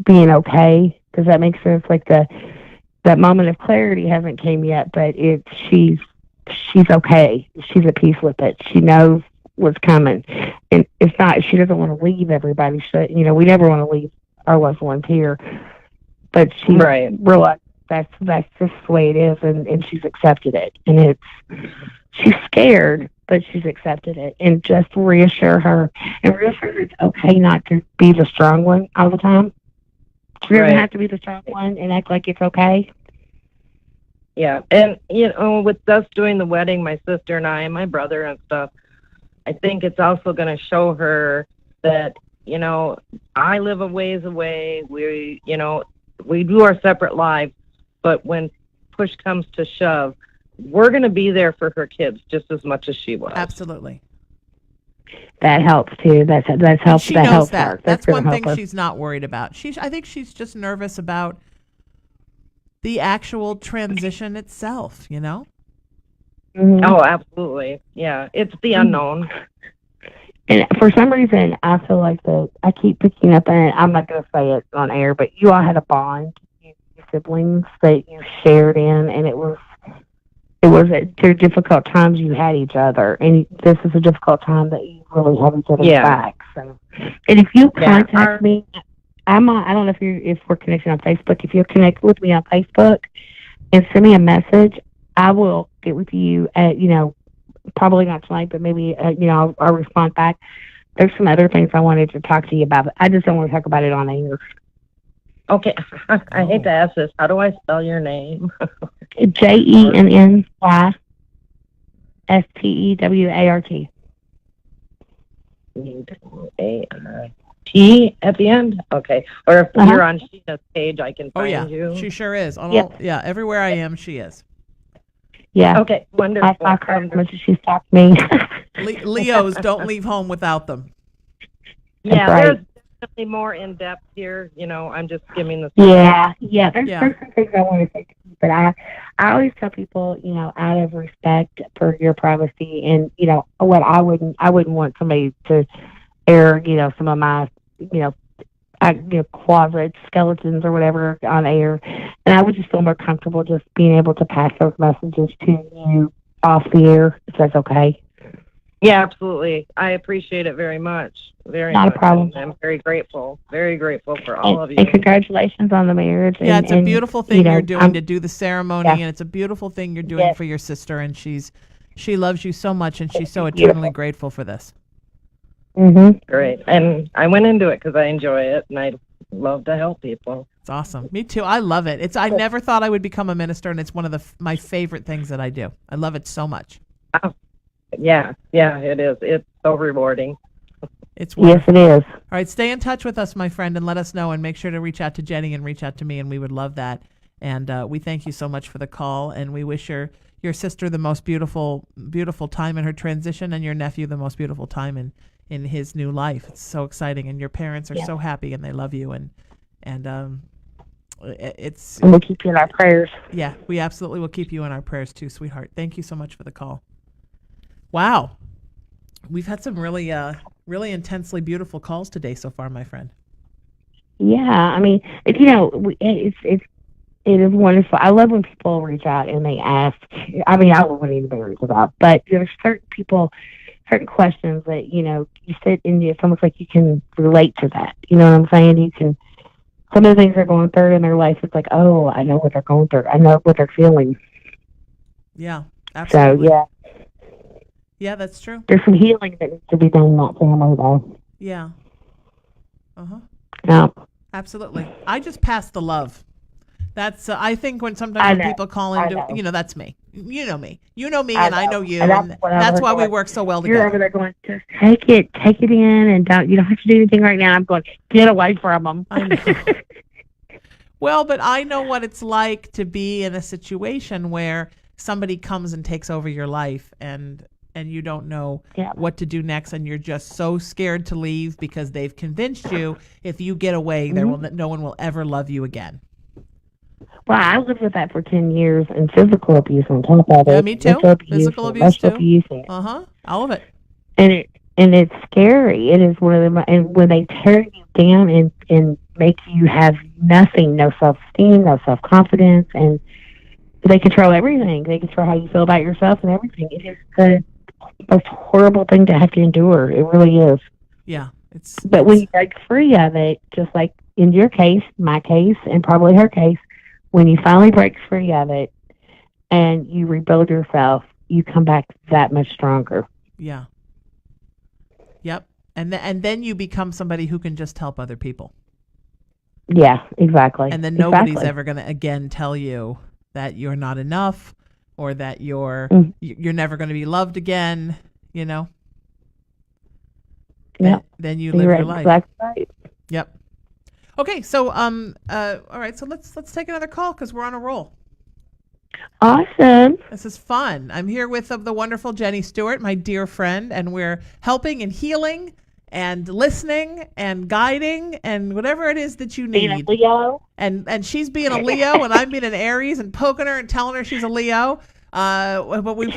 being okay. Does that make sense? Like that moment of clarity hasn't came yet, but she's okay. She's at peace with it. She knows what's coming, and it's not. She doesn't want to leave everybody. We never want to leave our loved ones here, but she realized that's just the way it is, and she's accepted it, and she's scared, but she's accepted it. And just reassure her, and reassure it's okay not to be the strong one all the time. You don't have to be the strong one and act like it's okay. Yeah, and with us doing the wedding, my sister and I and my brother and stuff, I think it's also going to show her that I live a ways away. We do our separate lives, but when push comes to shove, we're going to be there for her kids just as much as she was. Absolutely. That helps too. That's helps. She that knows helps that. her. That's one thing she's not worried about. I think she's just nervous about the actual transition itself. Mm-hmm. Oh, absolutely. Yeah, it's the unknown. And for some reason, I feel like I keep picking up, and I'm not going to say it on air, but you all had a bond, you siblings, that you shared in, and it was through difficult times you had each other, and this is a difficult time that you really have each other's back. So, and if you contact me, I don't know if we're connected on Facebook. If you'll connect with me on Facebook and send me a message, I will get with you at probably not tonight, but maybe I'll respond back. There's some other things I wanted to talk to you about, but I just don't want to talk about it on air. Okay, I hate to ask this. How do I spell your name? JENNYSTEWART. T at the end? Okay. Or if you're on Sheena's page, I can find you. She sure is. Everywhere I am, she is. Yeah. Okay, wonderful. I talk her as much as she talked me. Leos don't leave home without them. Yeah, there's definitely more in depth here. I'm just skimming the surface. Yeah. There's some things I want to say to you, but I always tell people, out of respect for your privacy, and what I wouldn't want somebody to air, some of my, closet skeletons or whatever on air, and I would just feel more comfortable just being able to pass those messages to you off the air, if that's okay. Yeah, absolutely. I appreciate it very much. Very Not much. a problem. I'm very grateful for all of you. And congratulations on the marriage. Yeah, it's a beautiful thing you're doing to do the ceremony, Yeah. and it's a beautiful thing you're doing for your sister, and she loves you so much, and she's so Beautiful. eternally grateful for this. Mm-hmm. Great. And I went into it because I enjoy it, and I love to help people. It's awesome. Me too. I love it. I never thought I would become a minister, and it's one of my favorite things that I do. I love it so much. Oh, yeah, it is. It's so rewarding. It's wonderful. Yes, it is. All right, stay in touch with us, my friend, and let us know, and make sure to reach out to Jenny and reach out to me, and we would love that. And we thank you so much for the call, and we wish your sister the most beautiful time in her transition, and your nephew the most beautiful time in his new life. It's so exciting, and your parents are so happy, and they love you, and we'll keep you in our prayers. Yeah, we absolutely will keep you in our prayers too, sweetheart. Thank you so much for the call. Wow, we've had some really intensely beautiful calls today so far, my friend. Yeah, I mean, it is wonderful. I love when people reach out and they ask. I mean, I love when anybody reaches out, but there's certain questions that you sit and it's almost like you can relate to that. You know what I'm saying? You can. Some of the things they're going through in their life, it's like, oh, I know what they're going through. I know what they're feeling. Yeah, absolutely. So yeah. Yeah, that's true. There's some healing that needs to be done in that family, though. Yeah. Yeah. Absolutely. I just pass the love. That's I think when sometimes when people call in, that's me. You know me. You know me, and I know you, and that's why we work so well together. You're over there going, just take it in, and you don't have to do anything right now. I'm going, get away from them. I know. Well, but I know what it's like to be in a situation where somebody comes and takes over your life, and you don't know what to do next, and you're just so scared to leave because they've convinced you if you get away, no one will ever love you again. Well, I lived with that for 10 years, and physical abuse on top of it. Yeah, me too. Physical abuse too. All of it. And it's scary. It is one of them. And when they tear you down and make you have nothing, no self-esteem, no self-confidence, and they control everything. They control how you feel about yourself and everything. It is the most horrible thing to have to endure. It really is. Yeah. But when you break free of it, just like in your case, my case, and probably her case, when you finally break free of it and you rebuild yourself, you come back that much stronger. Yeah. Yep. And then you become somebody who can just help other people. Yeah, exactly. And then nobody's ever going to again tell you that you're not enough or that you're never going to be loved again, Yep. Then you live your life. Exactly right. Yep. Okay, so all right, so let's take another call because we're on a roll. Awesome. This is fun. I'm here with the wonderful Jenny Stewart, my dear friend, and we're helping and healing and listening and guiding and whatever it is that you need. Being a Leo. And she's being a Leo and I'm being an Aries and poking her and telling her she's a Leo. But we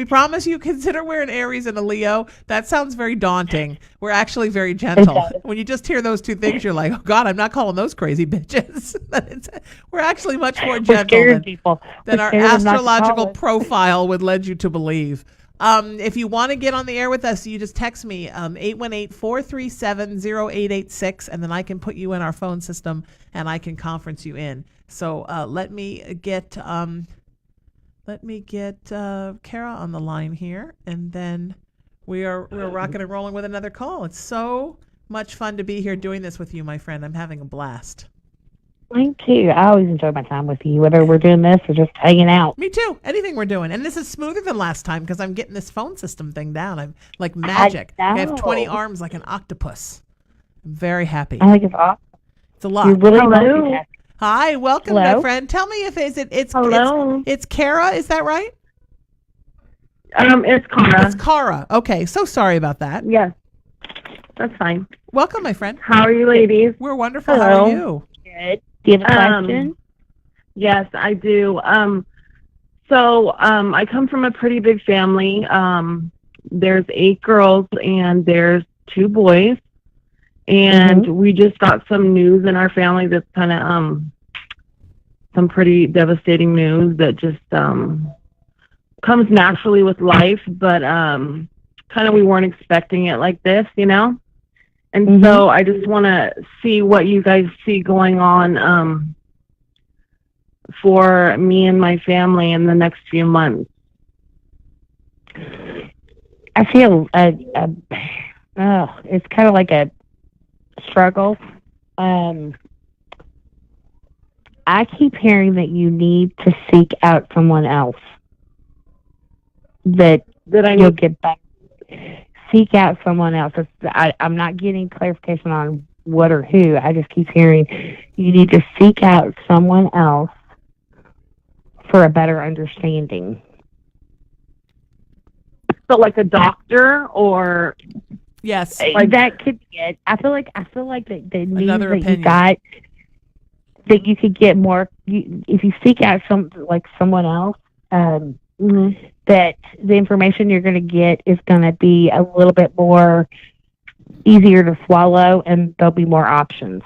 promise you consider we're an Aries and a Leo. That sounds very daunting. We're actually very gentle. When you just hear those two things, you're like, oh God, I'm not calling those crazy bitches. We're actually much more gentle than our astrological profile would lead you to believe. If you want to get on the air with us, you just text me 818-437-0886, and then I can put you in our phone system and I can conference you in. So let me get Kara on the line here, and then we're rocking and rolling with another call. It's so much fun to be here doing this with you, my friend. I'm having a blast. Me too. I always enjoy my time with you, whether we're doing this or just hanging out. Me too. Anything we're doing. And this is smoother than last time because I'm getting this phone system thing down. I'm like magic. I have 20 arms like an octopus. I'm very happy. I think it's awesome. It's a lot. You're really multitasking. Hi, welcome, Hello? my friend. Tell me if it's Hello. It's Kara, is that right? It's Cara. It's Kara. Okay, so sorry about that. Yes, that's fine. Welcome, my friend. How are you, ladies? We're wonderful. Hello. How are you? Good. Do you have a question? Yes, I do. So I come from a pretty big family. There's 8 girls and there's 2 boys. And we just got some news in our family that's kind of some pretty devastating news that just comes naturally with life. But kind of we weren't expecting it like this, you know? And so I just want to see what you guys see going on for me and my family in the next few months. I feel it's kind of like a struggle. I keep hearing that you need to seek out someone else. That you'll get back. Seek out someone else. I'm not getting clarification on what or who. I just keep hearing you need to seek out someone else for a better understanding. So, like a doctor, or yes, like that could be it. I feel like that the news Another that opinion. you got, that you could get more if you seek out someone else. That the information you're going to get is going to be a little bit more easier to swallow, and there'll be more options.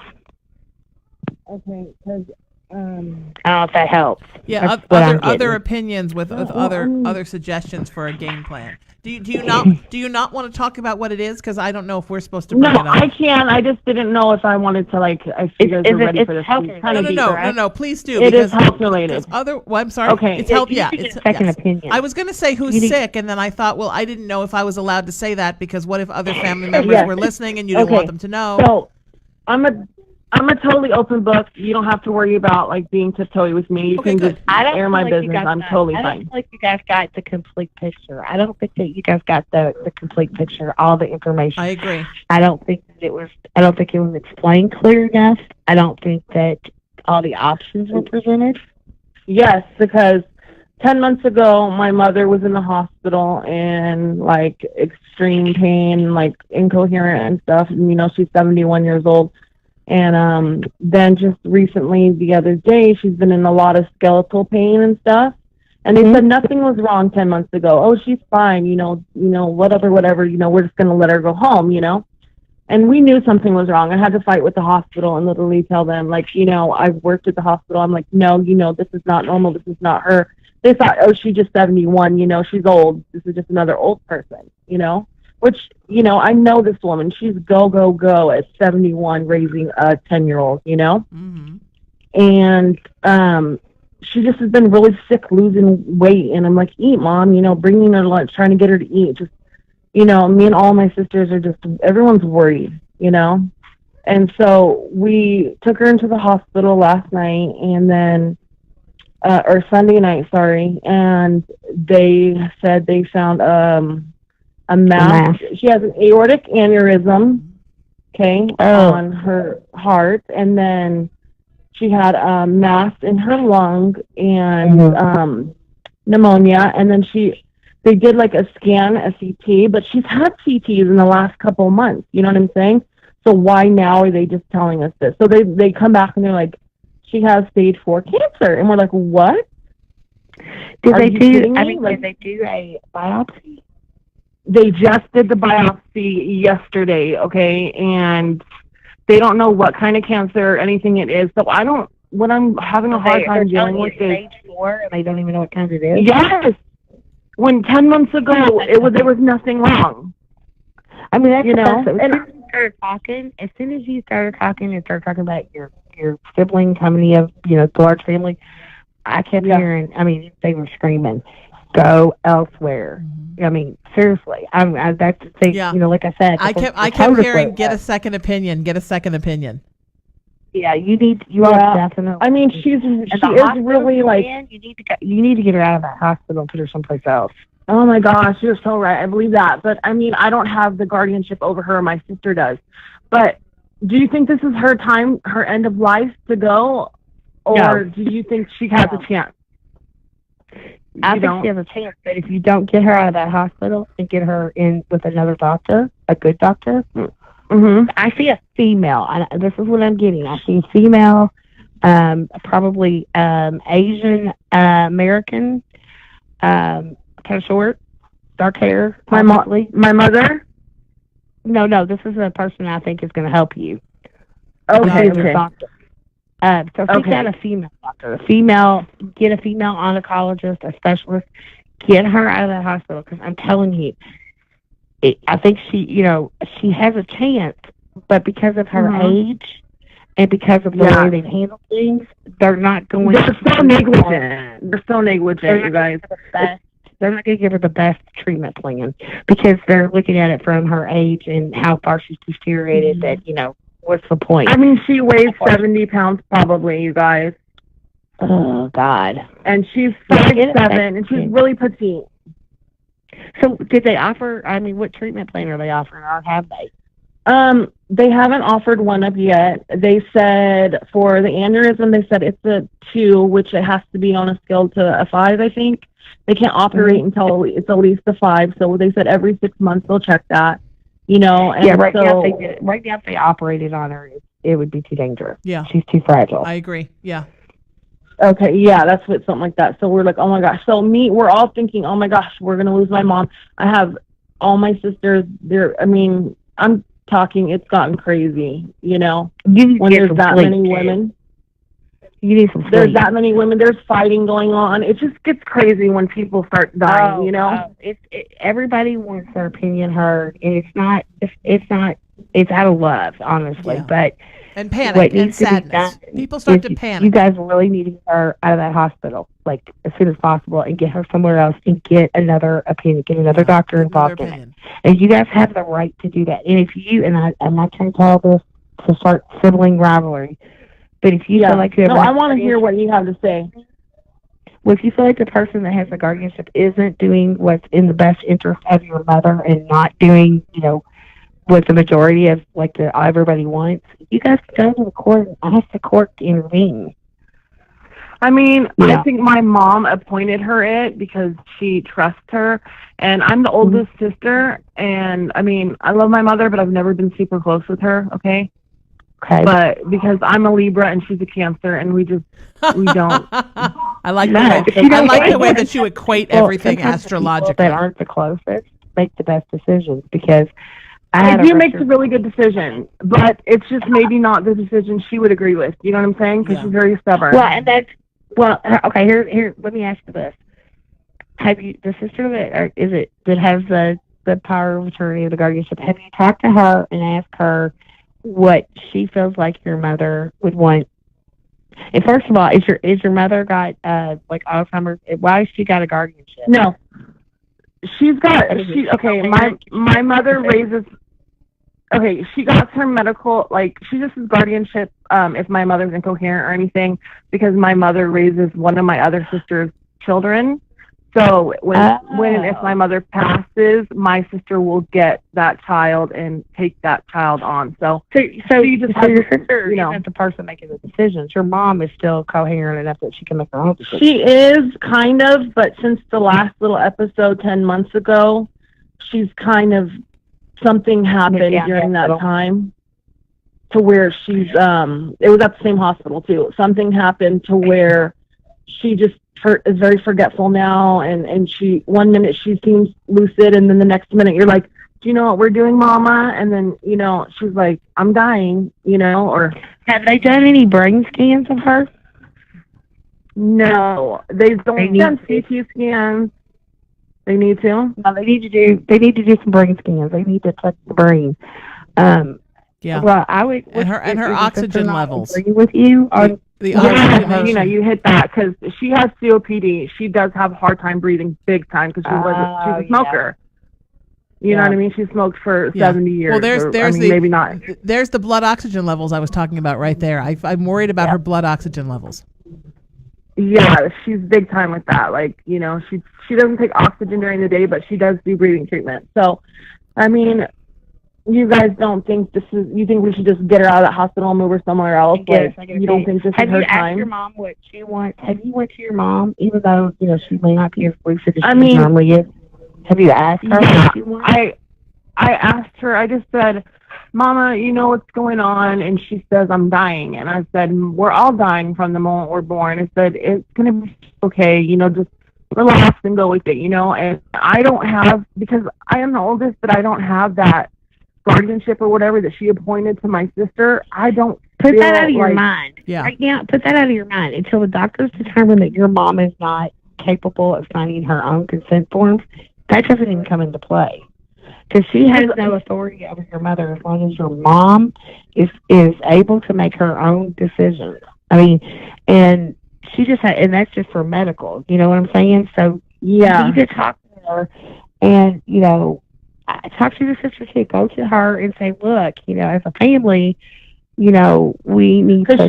Okay, because I don't know if that helps. Yeah, other opinions with other suggestions for a game plan. Do you not want to talk about what it is? Because I don't know if we're supposed to bring it up. No, I can. I just didn't know if I wanted to, like, I see you guys are ready for this. No, please do. It is health related. I'm sorry. Okay. It's health. Yeah, it's second opinion. I was going to say who's sick, and then I thought, well, I didn't know if I was allowed to say that, because what if other family members were listening and you didn't want them to know? So I'm a totally open book. You don't have to worry about, like, being tiptoey with me. You can just air my business. I'm totally fine. I don't feel like you guys got the complete picture. I don't think that you guys got the complete picture, all the information. I agree. I don't think it was explained clear enough. I don't think that all the options were presented. Yes, because 10 months ago, my mother was in the hospital in, like, extreme pain, like, incoherent and stuff. You know, she's 71 years old. And then just recently, the other day, she's been in a lot of skeletal pain and stuff. And they said nothing was wrong 10 months ago. Oh, she's fine, you know, whatever, we're just going to let her go home, you know. And we knew something was wrong. I had to fight with the hospital and literally tell them, like, I've worked at the hospital. I'm like, no, this is not normal. This is not her. They thought, oh, she's just 71, she's old. This is just another old person, Which, I know this woman. She's go at 71, raising a 10-year-old, And she just has been really sick, losing weight. And I'm like, eat, Mom, bringing her lunch, trying to get her to eat. Just, me and all my sisters are just, everyone's worried, And so we took her into the hospital last night, and then, or Sunday night, sorry. And they said they found a mass. She has an aortic aneurysm, on her heart, and then she had a mass in her lung and pneumonia, and then they did like a scan, a CT, but she's had CTs in the last couple of months, you know what I'm saying? So why now are they just telling us this? So they come back and they're like, she has stage 4 cancer, and we're like, what? Did they do a biopsy? They just did the biopsy yesterday, okay? And they don't know what kind of cancer or anything it is. So what I'm having a hard time dealing with is stage 4, and they don't even know what kind it is? Yes. When 10 months ago, there was nothing wrong. I mean, that's as soon as you started talking and started talking about your siblings, how many of, the large family, I kept hearing, they were screaming, go elsewhere. I mean, seriously. That's the thing, like I said. I kept hearing, get a second opinion. Yeah, you are definitely. I mean, she is really like. You need to get her out of that hospital and put her someplace else. Oh my gosh, you're so right. I believe that. But I mean, I don't have the guardianship over her. My sister does. But do you think this is her time, her end of life to go? Or do you think she has a chance? I think she has a chance, but if you don't get her out of that hospital and get her in with another doctor, a good doctor, I see a female. This is what I'm getting. I see a female, probably Asian American, kind of short, dark hair. My mother? No, this is a person I think is going to help you. Okay. Doctor. So seek out a female doctor. Get a female oncologist, a specialist. Get her out of that hospital, because I'm telling you, I think she has a chance, but because of her age and because of the way they've handled things, they're not going. They're so negligent. They're so negligent, you guys. They're not going to give her the best treatment plan because they're looking at it from her age and how far she's deteriorated. That what's the point? I mean, she weighs 70 pounds probably, you guys. Oh God! And she's 5'7", and she's really petite. So, did they offer? I mean, what treatment plan are they offering, or have they? They haven't offered one up yet. They said for the aneurysm, they said it's a 2, which it has to be on a scale to a 5, I think. They can't operate until it's at least a 5. So they said every 6 months they'll check that. And right now if they operated on her, it would be too dangerous. Yeah, she's too fragile. I agree. Yeah. Okay, yeah, that's what something like that. So we're like, oh my gosh. So we're all thinking, oh my gosh, we're gonna lose my mom. I have all my sisters. I'm talking. It's gotten crazy. When there's that many women. You need some sleep. There's that many women. There's fighting going on. It just gets crazy when people start dying. Everybody wants their opinion heard, and it's out of love, honestly. But and panic and sadness. People start to panic. You guys really need to get her out of that hospital, like as soon as possible, and get her somewhere else and get another opinion, get another doctor involved in it. And you guys have the right to do that. And if I'm not trying to call this to start sibling rivalry. But if you feel like you have I want to hear what you have to say. Well, if you feel like the person that has the guardianship isn't doing what's in the best interest of your mother and not doing, what the majority of everybody wants, you guys can go to the court and ask the court to intervene. I think my mom appointed her it because she trusts her, and I'm the oldest sister, and I love my mother, but I've never been super close with her. Okay. But because I'm a Libra and she's a Cancer, and we don't. I like the way that you equate everything astrologically. That aren't the closest make the best decisions because you make a really good decision, but it's just maybe not the decision she would agree with. You know what I'm saying? Because she's very stubborn. Okay. Here. Let me ask you this: have you the sister that has the power of attorney or the guardianship? Have you talked to her and asked her what she feels like your mother would want? And first of all, is your mother got Alzheimer's? Why has she got a guardianship? No, she's got. My mother raises. Okay, she got her medical. She just has guardianship. If my mother's incoherent or anything, because my mother raises one of my other sister's children. So when and if my mother passes, my sister will get that child and take that child on. So your sister isn't the person making the decisions. Your mom is still coherent enough that she can make her own decisions. She is kind of, but since the last little episode 10 months ago, she's kind of something happened during that time to where she's it was at the same hospital too. Something happened to where she just is very forgetful now, and she 1 minute she seems lucid, and then the next minute you're like, do you know what we're doing, Mama? And then she's like, I'm dying, or have they done any brain scans of her? No, they've only done CT scans. They need to. No, they need to do some brain scans. They need to touch the brain. Yeah. Well, I would. And her oxygen levels. Agree with you on the oxygen. You hit that because she has COPD. She does have a hard time breathing, big time, because she's a smoker. You know what I mean? She smoked for 70 years. Well, there's maybe not. There's the blood oxygen levels I was talking about right there. I'm worried about her blood oxygen levels. Yeah, she's big time with that. She doesn't take oxygen during the day, but she does do breathing treatment. So, you guys don't think you think we should just get her out of that hospital and move her somewhere else? You don't think this is her time? Have you asked your mom what she wants? Have you went to your mom, even though, she may not be as lucid as she normally is? Have you asked her what she wants? I asked her, I just said, Mama, you know what's going on? And she says, I'm dying. And I said, we're all dying from the moment we're born. I said, it's going to be okay, just relax and go with it, And I don't have, because I am the oldest, but I don't have that guardianship or whatever that she appointed to my sister. I don't put that out of your mind. Yeah. Right now, put that out of your mind until the doctors determine that your mom is not capable of signing her own consent forms. That doesn't even come into play. because she has no authority over your mother as long as your mom is able to make her own decisions. I mean, and she just had, and that's just for medical. You know what I'm saying? So you need to talk to her, and talk to your sister too. Go to her and say, look, as a family, we need to. Because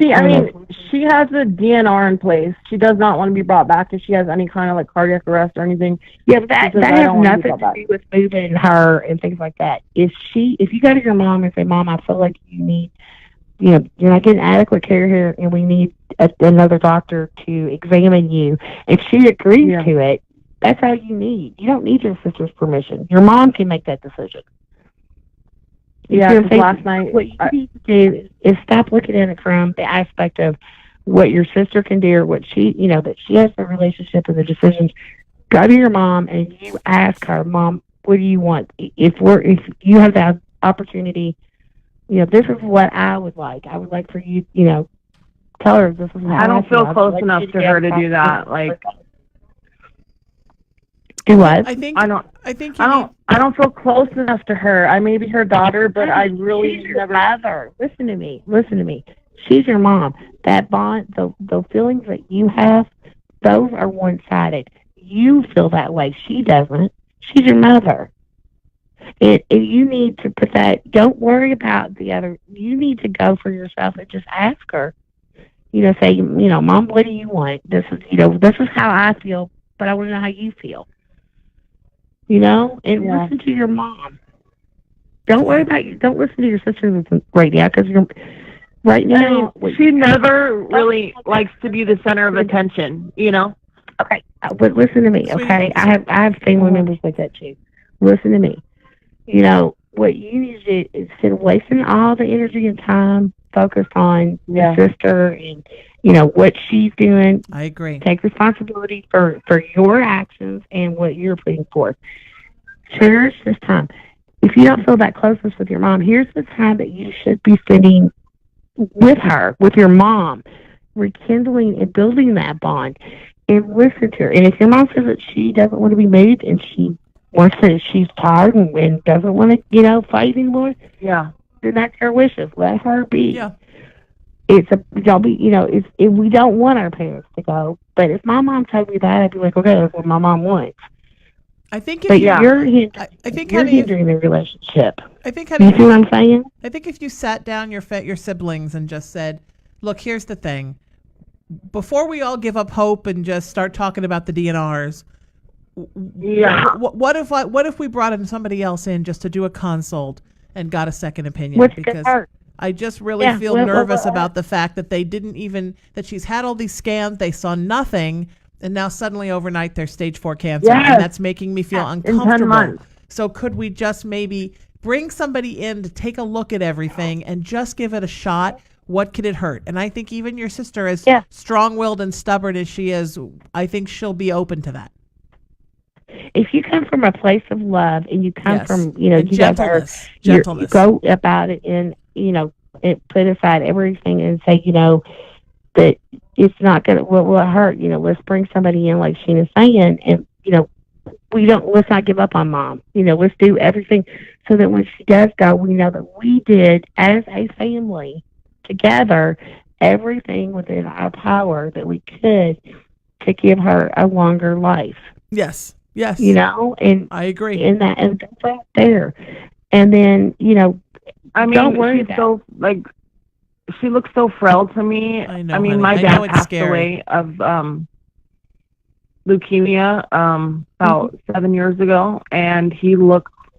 she has a DNR in place. She does not want to be brought back if she has any kind of like cardiac arrest or anything. Yeah, but that has nothing to do with moving her and things like that. If you go to your mom and say, Mom, I feel like you need, you're not getting adequate care here, and we need another doctor to examine you, and she agrees to it, that's all you need. You don't need your sister's permission. Your mom can make that decision. Yeah, last night. What you need to do is stop looking at it from the aspect of what your sister can do, or what she, that she has the relationship and the decisions. Go to your mom and you ask her, Mom, what do you want? If you have the opportunity, this is what I would like. I would like for you, tell her this is how I don't feel close enough to her to do that. Like, do what? I don't feel close enough to her. I may be her daughter, but I really she's your mother. Listen to me. She's your mom. That bond, the feelings that you have, those are one-sided. You feel that way. She doesn't. She's your mother. And you need to put that. Don't worry about the other. You need to go for yourself and just ask her. Say, Mom, what do you want? This is how I feel, but I want to know how you feel. And listen to your mom. Don't listen to your sister right now, because right now she never really likes to be the center of attention. Okay, but listen to me. Okay, I have family members like that too. Listen to me. What you need to do is instead of wasting all the energy and time focused on your sister and what she's doing. I agree. Take responsibility for your actions and what you're putting forth. Cherish this time. If you don't feel that closeness with your mom, here's the time that you should be spending with her, with your mom, rekindling and building that bond, and listen to her. And if your mom says that she doesn't want to be moved and she's tired and doesn't want to, fight anymore, then that's her wishes. Let her be. Yeah. We don't want our parents to go, but if my mom told me that, I'd be like, okay, that's what my mom wants. I think you're hindering the relationship. You see what I'm saying? I think if you sat down your siblings and just said, look, here's the thing. Before we all give up hope and just start talking about the DNRs, what if we brought in somebody else in just to do a consult and got a second opinion? Because I just really feel nervous about the fact that they didn't even, that she's had all these scans, they saw nothing, and now suddenly overnight there's stage 4 cancer, and that's making me feel uncomfortable. In 10 months. So could we just maybe bring somebody in to take a look at everything and just give it a shot? What could it hurt? And I think even your sister, as strong-willed and stubborn as she is, I think she'll be open to that. If you come from a place of love and you come from, you gentleness, you go about it and, put aside everything and say, that it's not going to, what will hurt? Let's bring somebody in like Sheena's saying, and, let's not give up on Mom. Let's do everything so that when she does go, we know that we did as a family together everything within our power that we could to give her a longer life. Yes. And I agree. And that's right there. And then, don't worry she's so, she looks so frail to me. I know. My dad passed away of leukemia about 7 years ago, and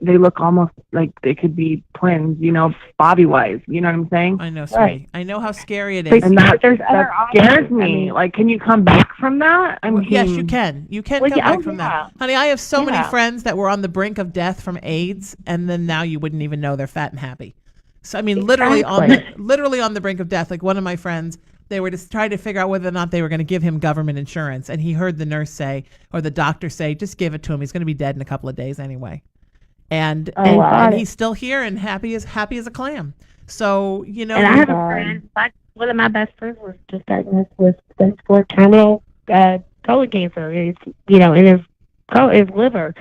they look almost like they could be twins, body wise. You know what I'm saying? I know, sweetie. Right. I know how scary it is. And that scares me. Can you come back from that? Yes, you can. You can come back from that. Honey, I have so many friends that were on the brink of death from AIDS, and then now you wouldn't even know they're fat and happy. So, literally on the brink of death. Like one of my friends, they were just trying to figure out whether or not they were going to give him government insurance. And he heard the nurse say, or the doctor say, just give it to him. He's going to be dead in a couple of days anyway. And he's still here and happy as a clam. So, And I have a friend, one of my best friends was just diagnosed with stage 4 terminal colon cancer. It's, in his liver.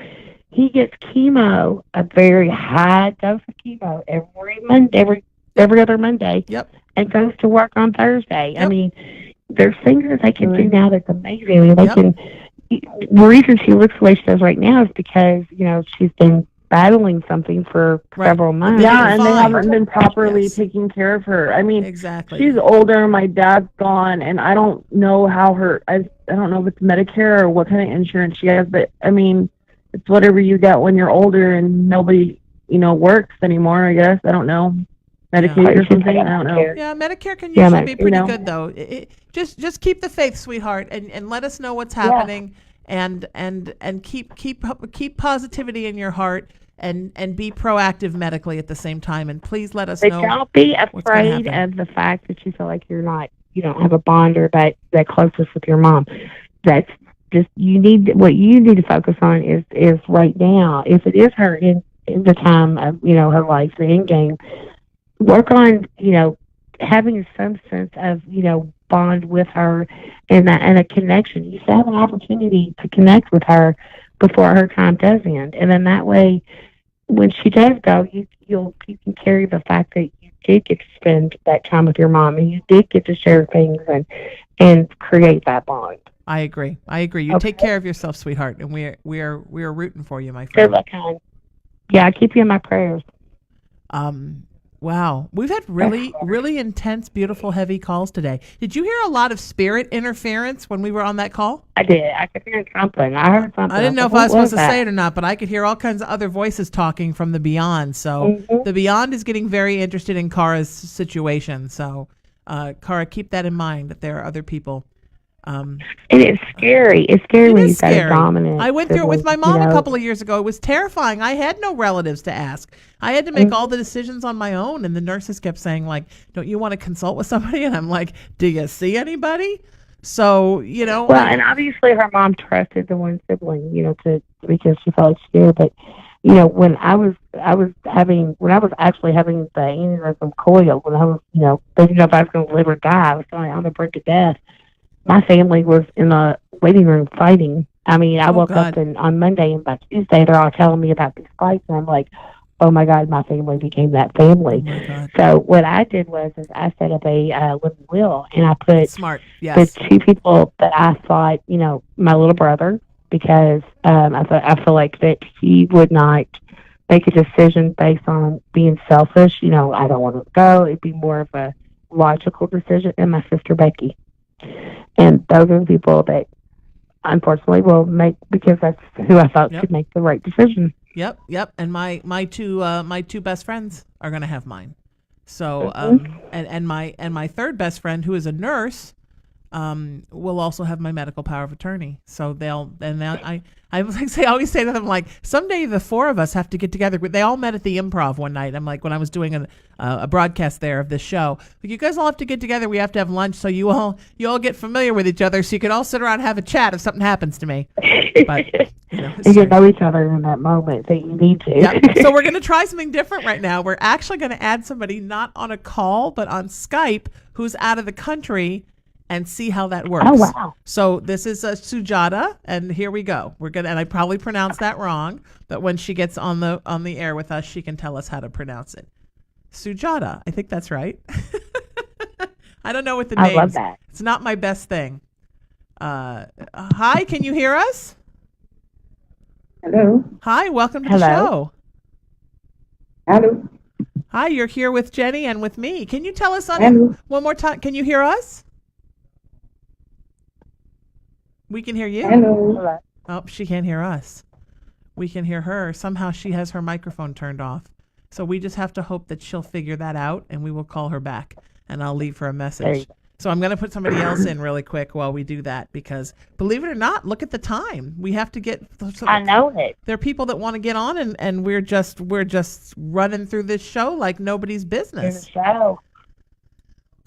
he gets chemo, a very high dose of chemo every Monday, every other Monday. Yep. And goes to work on Thursday. Yep. I mean, there's things that they can do now that's amazing. I mean, they can. The reason she looks the way she does right now is because she's been battling something for several months. Yeah, and they haven't been properly taking care of her. I mean, exactly. She's older. My dad's gone, and I don't know how I don't know if it's Medicare or what kind of insurance she has, but I mean, it's whatever you get when you're older and nobody, works anymore. I guess I don't know. Medicaid or something. I don't know. Yeah, Medicare can usually be pretty good though. Just keep the faith, sweetheart, and let us know what's happening, and keep positivity in your heart, and be proactive medically at the same time. And please let us know. Don't be afraid of the fact that you feel like you don't have a bond or that closeness with your mom. That's just what you need to focus on is right now. If it is her in the time of her life, the end game. Work on, having some sense of, bond with her and a connection. You should have an opportunity to connect with her before her time does end. And then that way, when she does go, you can carry the fact that you did get to spend that time with your mom and you did get to share things and create that bond. I agree. You take care of yourself, sweetheart, and we are rooting for you, my friend. Good luck, hon. Yeah, I keep you in my prayers. Wow. We've had really, really intense, beautiful, heavy calls today. Did you hear a lot of spirit interference when we were on that call? I did. I could hear something. I heard something. I didn't know if I was supposed to say it or not, but I could hear all kinds of other voices talking from the beyond. So the beyond is getting very interested in Kara's situation. So, Kara, keep that in mind, that there are other people. And it's scary. It's scary when you've got a dominant. I went through it with my mom a couple of years ago. It was terrifying. I had no relatives to ask. I had to make all the decisions on my own. And the nurses kept saying, like, don't you want to consult with somebody? And I'm like, do you see anybody? So, Well, and obviously her mom trusted the one sibling, because she felt like she did. But, when I was actually having the aneurysm coil, when I was, thinking if I was going to live or die, I was on the brink of death. My family was in the waiting room fighting. I mean, I woke up on Monday and by Tuesday they're all telling me about these fights, and I'm like, oh my God, my family became that family. So what I did was I set up a living will, and I put the two people that I thought, my little brother, because I feel like that he would not make a decision based on being selfish. I don't want to go. It'd be more of a logical decision, and my sister Becky. And those are the people that, unfortunately, will make, because that's who I thought could make the right decision. Yep. And my two best friends are going to have mine. So and my third best friend, who is a nurse, will also have my medical power of attorney. So I always say to them, like, someday the four of us have to get together. They all met at the Improv one night. I'm like, when I was doing a broadcast there of this show, like, you guys all have to get together. We have to have lunch so you all get familiar with each other, so you can all sit around and have a chat if something happens to me. But you can know each other in that moment that you need to. Yep. So we're going to try something different right now. We're actually going to add somebody not on a call but on Skype who's out of the country, and see how that works. Oh, wow. So this is Sujata, and here we go. And I probably pronounced that wrong, but when she gets on the air with us, she can tell us how to pronounce it. Sujata, I think that's right. I don't know what the name is. I love that. It's not my best thing. Hi, can you hear us? Hello. Hi, welcome to the show. Hello. Hi, you're here with Jenny and with me. Can you tell us one more time? Can you hear us? We can hear you. Hello. Oh, she can't hear us. We can hear her. Somehow she has her microphone turned off. So we just have to hope that she'll figure that out, and we will call her back, and I'll leave her a message. So I'm going to put somebody else in really quick while we do that, because believe it or not, look at the time. We have to get. I know it. There are people that want to get on, and we're just running through this show like nobody's business.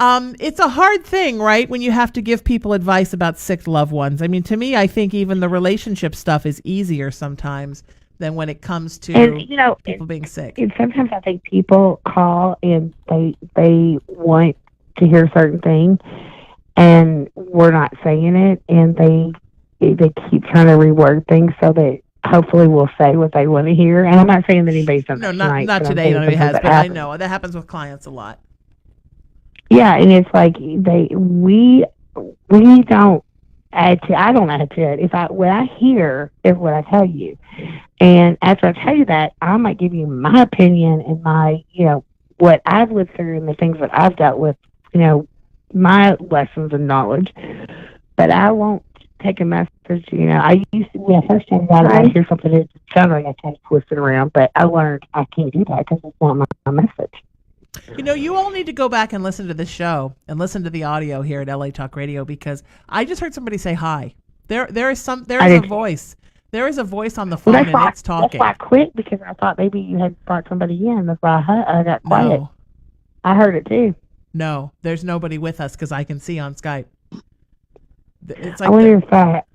It's a hard thing, right, when you have to give people advice about sick loved ones. I mean, to me, I think even the relationship stuff is easier sometimes than when it comes to people being sick. And sometimes I think people call and they want to hear a certain thing, and we're not saying it, and they keep trying to reword things so that hopefully will say what they want to hear. And I'm not saying that anybody's done that tonight. Not today. Nobody has, but I know that happens with clients a lot. Yeah, and it's like we don't add to. I don't add to it. What I hear is what I tell you, and after I tell you that, I might give you my opinion and my what I've lived through and the things that I've dealt with, my lessons and knowledge. But I won't take a message. I used to, when I first started out, I hear something that sounded like I kind of twisted around, but I learned I can't do that because it's not my message. You all need to go back and listen to the show and listen to the audio here at LA Talk Radio, because I just heard somebody say hi. There is a voice. There is a voice on the phone, and it's talking. That's why I quit, because I thought maybe you had brought somebody in. That's why I got quiet. No. I heard it too. No, there's nobody with us because I can see on Skype. It's like I wonder if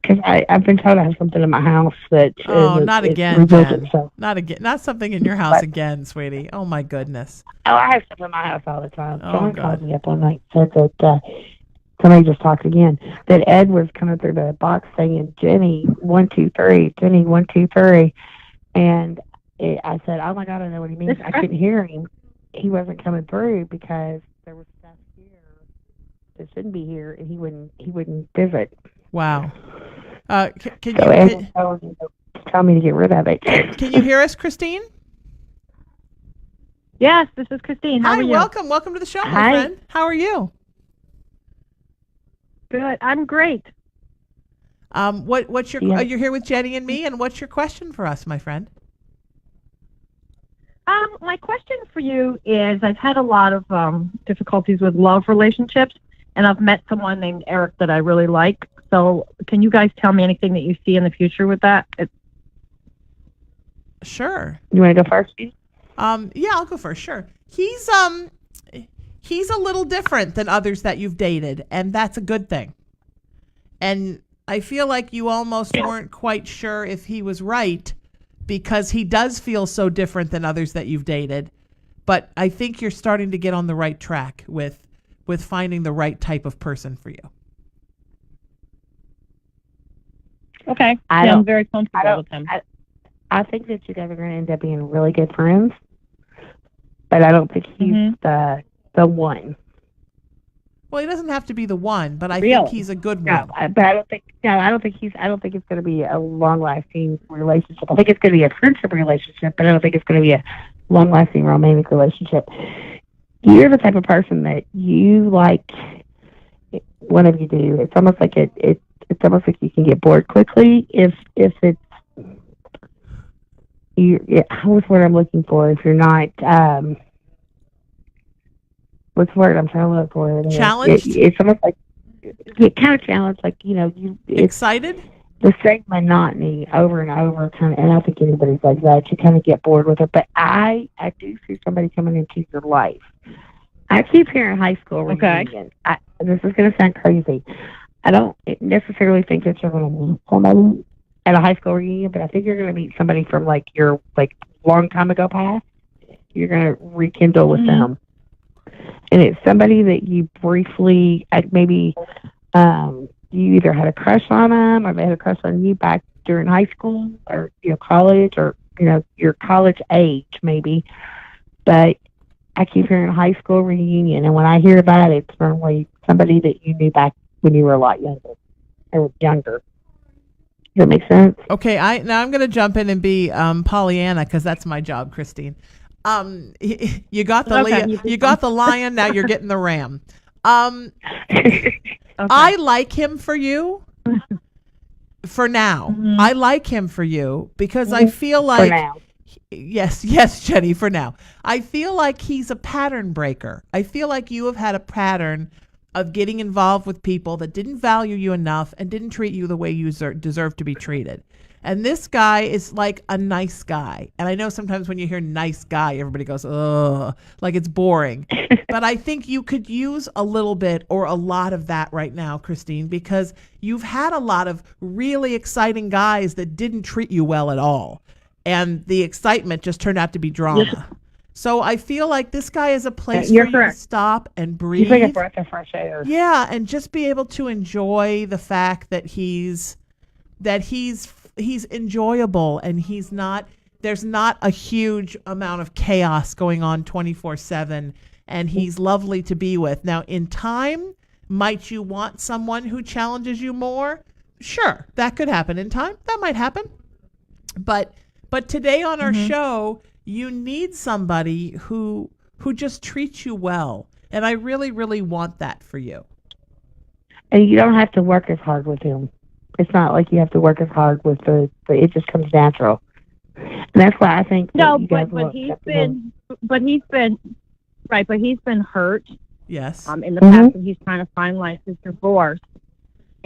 because I've been told I have something in my house that not again, Jen. Not again. Not something in your house again, sweetie. Oh my goodness. Oh, I have stuff in my house all the time. Oh, someone called me up one night and said that somebody just talked again. That Ed was coming through the box saying Jenny 1 2 3, Jenny 1 2 3, and I said, oh my God, I know what he means. I couldn't hear him. He wasn't coming through because there was stuff here that shouldn't be here, and he wouldn't visit. Wow. Can you tell me to get rid of it? Can you hear us, Christine? Yes, this is Christine. How are you? Welcome to the show, my friend. How are you? Good. I'm great. What's your? You're here with Jenny and me, and what's your question for us, my friend? My question for you is: I've had a lot of difficulties with love relationships, and I've met someone named Eric that I really like. So, can you guys tell me anything that you see in the future with that? Sure. You want to go first? Yeah, I'll go first. Sure. He's a little different than others that you've dated, and that's a good thing. And I feel like you almost weren't quite sure if he was right, because he does feel so different than others that you've dated. But I think you're starting to get on the right track with finding the right type of person for you. Okay. I'm very comfortable with him. I think that you guys are going to end up being really good friends, but I don't think he's the one. Well, he doesn't have to be the one, but I think he's a good one. But I don't think it's going to be a long-lasting relationship. I think it's going to be a friendship relationship, but I don't think it's going to be a long-lasting romantic relationship. You're the type of person that you like. One of you do. It's almost like it's almost like you can get bored quickly if it's. What's the word I'm looking for? If you're not. What's the word I'm trying to look for? Challenged? It's almost like kind of challenged, like excited. The same monotony over and over, and I think anybody's like that. You kind of get bored with it. But I do see somebody coming into your life. I keep hearing high school reunion. This is going to sound crazy. I don't necessarily think that you're going to meet somebody at a high school reunion, but I think you're going to meet somebody from your long time ago past. You're going to rekindle with them. And it's somebody that you briefly, maybe you either had a crush on them or they had a crush on you back during high school or college or your college age maybe. But I keep hearing high school reunion, and when I hear that, it's normally somebody that you knew back when you were a lot younger. Does that make sense? Okay, now I'm going to jump in and be Pollyanna, because that's my job, Christine. You got the lion. Now you're getting the ram. Okay. I like him for you. For now, I like him for you because I feel like. For now. Yes, Jenny. For now, I feel like he's a pattern breaker. I feel like you have had a pattern of getting involved with people that didn't value you enough and didn't treat you the way you deserve to be treated. And this guy is like a nice guy. And I know sometimes when you hear nice guy, everybody goes, ugh, like it's boring. But I think you could use a little bit or a lot of that right now, Christine, because you've had a lot of really exciting guys that didn't treat you well at all. And the excitement just turned out to be drama. Yes. So I feel like this guy is a place for you to stop and breathe. He's like a breath of fresh air. Yeah, and just be able to enjoy the fact that he's he's enjoyable, and there's not a huge amount of chaos going on 24/7, and he's lovely to be with. Now, in time, might you want someone who challenges you more? Sure, that could happen in time. That might happen. But today on our show, you need somebody who just treats you well. And I really, really want that for you. And you don't have to work as hard with him. It's not like you have to work as hard with it just comes natural. And that's why I think no, you guys but he's been hurt. Yes. In the past, and he's trying to finalize his divorce.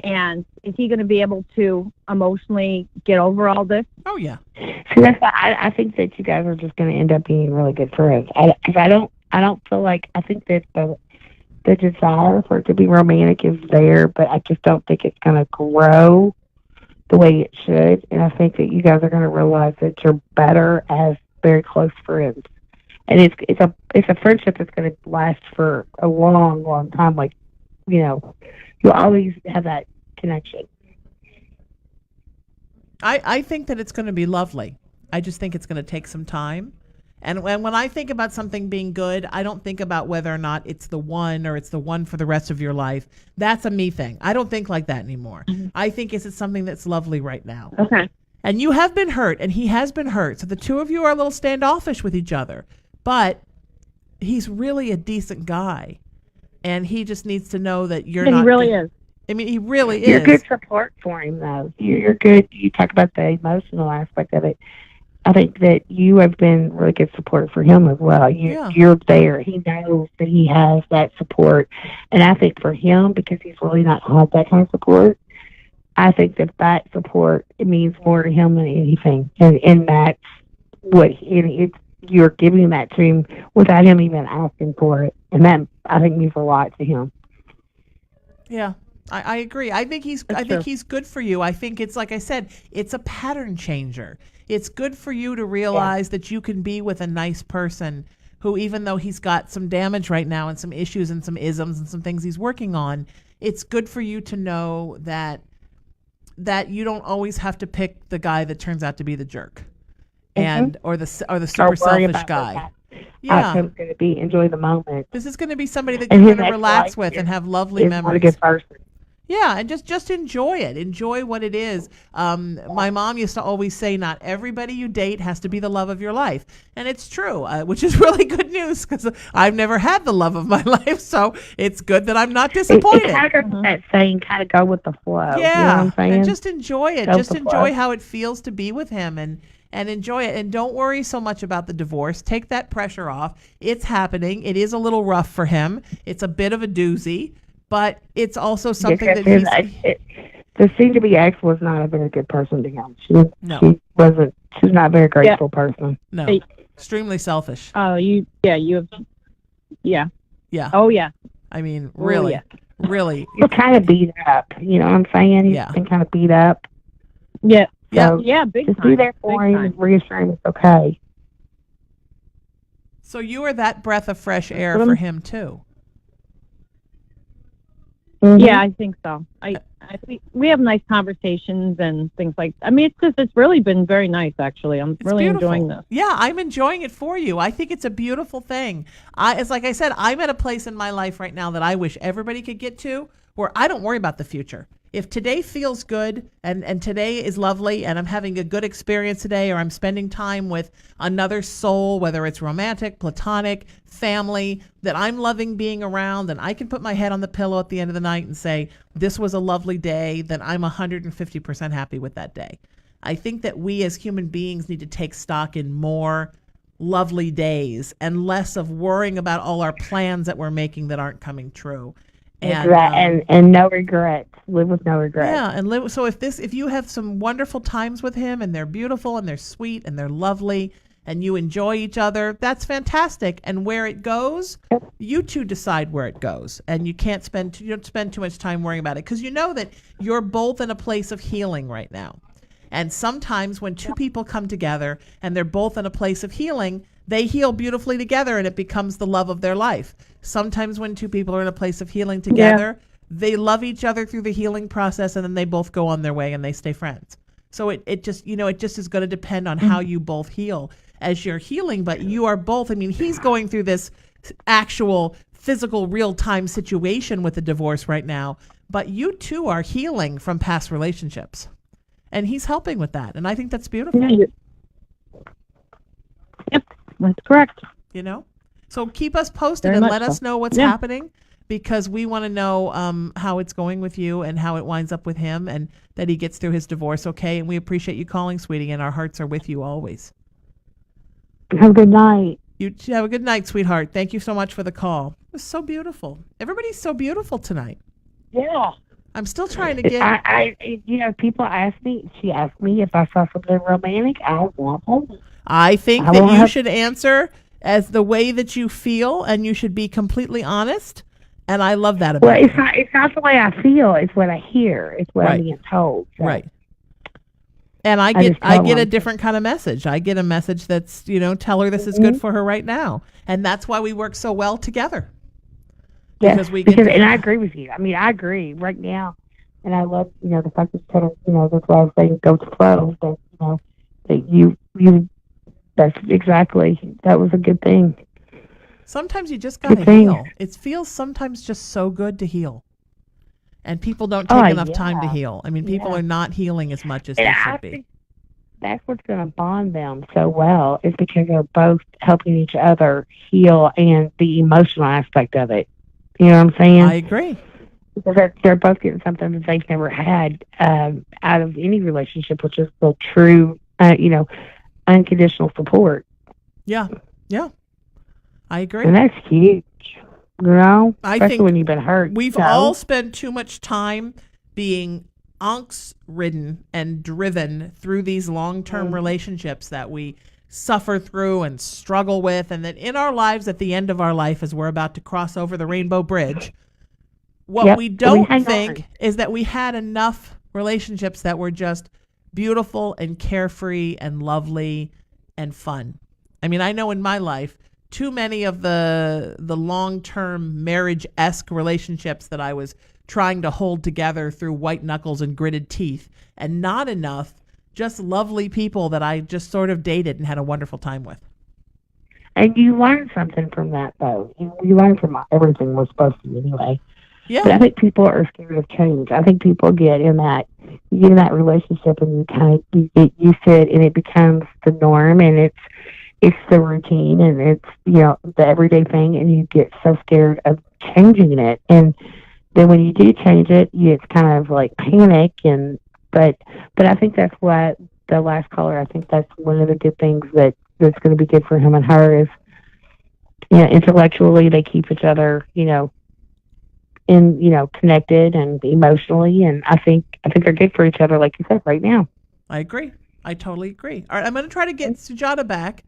And is he going to be able to emotionally get over all this? Oh yeah. See, that's why I think that you guys are just going to end up being really good friends. Because I don't feel like, I think that the desire for it to be romantic is there, but I just don't think it's going to grow the way it should. And I think that you guys are going to realize that you're better as very close friends. And it's a friendship that's going to last for a long, long time. Like, you'll always have that connection. I think that it's going to be lovely. I just think it's going to take some time. And when I think about something being good, I don't think about whether or not it's the one or it's the one for the rest of your life. That's a me thing. I don't think like that anymore. I think it's something that's lovely right now. Okay. And you have been hurt, and he has been hurt. So the two of you are a little standoffish with each other. But he's really a decent guy. And he just needs to know that you're not. He really is. I mean, he really You're is. good support for him, though. You're good. You talk about the emotional aspect of it. I think that you have been really good support for him as well. You're there. He knows that he has that support. And I think for him, because he's really not had that kind of support, I think that support, it means more to him than anything. And that's what you're giving that to him without him even asking for it. And that, I think, means a lot to him. Yeah. I agree. I think he's good for you. I think it's, like I said, it's a pattern changer. It's good for you to realize that you can be with a nice person who, even though he's got some damage right now and some issues and some isms and some things he's working on, it's good for you to know that you don't always have to pick the guy that turns out to be the jerk, or the super selfish guy. Yeah, I'm going to be enjoy the moment. This is going to be somebody that you're going to relax with and have lovely memories. A good person. Yeah, and just enjoy it. Enjoy what it is. My mom used to always say, not everybody you date has to be the love of your life. And it's true, which is really good news because I've never had the love of my life. So it's good that I'm not disappointed. It's kind of that saying, kind of go with the flow. Yeah, you know what I'm saying? And just enjoy it. Just enjoy how it feels to be with him and enjoy it. And don't worry so much about the divorce. Take that pressure off. It's happening. It is a little rough for him. It's a bit of a doozy. But it's also something that the seem-to-be ex was not a very good person to him. She's not a very grateful person. No, extremely selfish. Oh, you have. Yeah. Oh, yeah. I mean, really, really. He's kind of beat up. You know what I'm saying? He's been kind of beat up. Yeah. So big just time. be there for him and reassure him it's okay. So you are that breath of fresh air for him too. Mm-hmm. Yeah, I think so. I think we have nice conversations and things like. I mean, it's really been very nice. Actually, I'm really enjoying this. Yeah, I'm enjoying it for you. I think it's a beautiful thing. It's like I said, I'm at a place in my life right now that I wish everybody could get to, where I don't worry about the future. If today feels good and today is lovely and I'm having a good experience today, or I'm spending time with another soul, whether it's romantic, platonic, family, that I'm loving being around, and I can put my head on the pillow at the end of the night and say, this was a lovely day, then I'm 150% happy with that day. I think that we as human beings need to take stock in more lovely days and less of worrying about all our plans that we're making that aren't coming true. And no regrets. Live with no regrets. Yeah, and live. So if you have some wonderful times with him, and they're beautiful and they're sweet and they're lovely, and you enjoy each other, that's fantastic. And where it goes, you two decide where it goes, and you don't spend too much time worrying about it, because you know that you're both in a place of healing right now. And sometimes when two people come together and they're both in a place of healing, they heal beautifully together and it becomes the love of their life. Sometimes when two people are in a place of healing together, they love each other through the healing process, and then they both go on their way and they stay friends. So it just, it just is going to depend on how you both heal as you're healing, but you are both, he's going through this actual physical real-time situation with the divorce right now, but you two are healing from past relationships, and he's helping with that, and I think that's beautiful. Yep, that's correct. So keep us posted and let us know what's happening, because we want to know how it's going with you and how it winds up with him, and that he gets through his divorce okay. And we appreciate you calling, sweetie, and our hearts are with you always. Have a good night. You have a good night, sweetheart. Thank you so much for the call. It was so beautiful. Everybody's so beautiful tonight. Yeah. I'm still trying to get... people ask me, she asked me if I saw something romantic. I want home. I think that you should answer as the way that you feel, and you should be completely honest. And I love that about you. It's not the way I feel. It's what I hear. It's what I'm being told. So. Right. And I get a different kind of message. I get a message that's, tell her this is good for her right now. And that's why we work so well together. Because and I agree with you. I agree right now. And I love, the fact that that's why I was saying go to flow. That, that that's exactly, that was a good thing. Sometimes you just got to heal. It feels sometimes just so good to heal. And people don't take enough time to heal. People are not healing as much as they should be. That's what's going to bond them so well, is because they're both helping each other heal, and the emotional aspect of it. You know what I'm saying? I agree. Because they're both getting something that they've never had out of any relationship, which is the true, unconditional support. Yeah. I agree. And that's huge. I especially think when you've been hurt. We've all spent too much time being angst-ridden and driven through these long-term relationships that we suffer through and struggle with, and that in our lives, at the end of our life, as we're about to cross over the Rainbow Bridge, what we don't think is that we had enough relationships that were just beautiful and carefree and lovely and fun. I know in my life, too many of the long-term marriage-esque relationships that I was trying to hold together through white knuckles and gritted teeth, and not enough just lovely people that I just sort of dated and had a wonderful time with. And you learn something from that, though. You learn from everything we're supposed to anyway. Yeah. But I think people are scared of change. I think people get in that relationship, and you get used to it, and it becomes the norm, and it's the routine, and it's, the everyday thing, and you get so scared of changing it. And then when you do change it, it's kind of like panic. But I think that's what the last caller, I think that's one of the good things that's going to be good for him and her is, intellectually they keep each other, connected, and emotionally. And I think they're good for each other, like you said, right now. I agree. I totally agree. All right, I'm going to try to get Sujata back.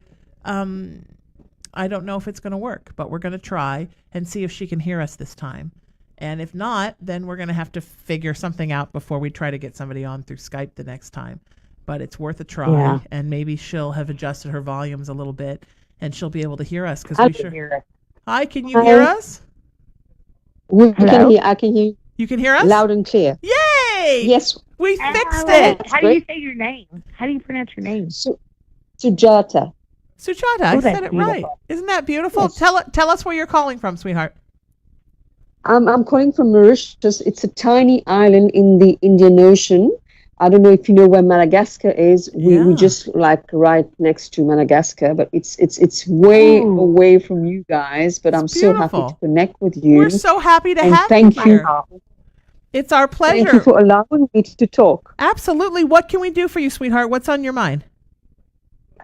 I don't know if it's going to work, but we're going to try and see if she can hear us this time. And if not, then we're going to have to figure something out before we try to get somebody on through Skype the next time. But it's worth a try, and maybe she'll have adjusted her volumes a little bit, and she'll be able to hear us. I can hear us. Hi, can you hear us? I can hear you. You can hear us? Loud and clear. Yay! Yes. We fixed it. How do you say your name? How do you pronounce your name? Sujata. Sujata, I said it right. Isn't that beautiful? Yes. Tell us where you're calling from, sweetheart. I'm calling from Mauritius. It's a tiny island in the Indian Ocean. I don't know if you know where Madagascar is. We just right next to Madagascar, but it's way away from you guys. But I'm so happy to connect with you. We're so happy to have you here. It's our pleasure. Thank you for allowing me to talk. Absolutely. What can we do for you, sweetheart? What's on your mind?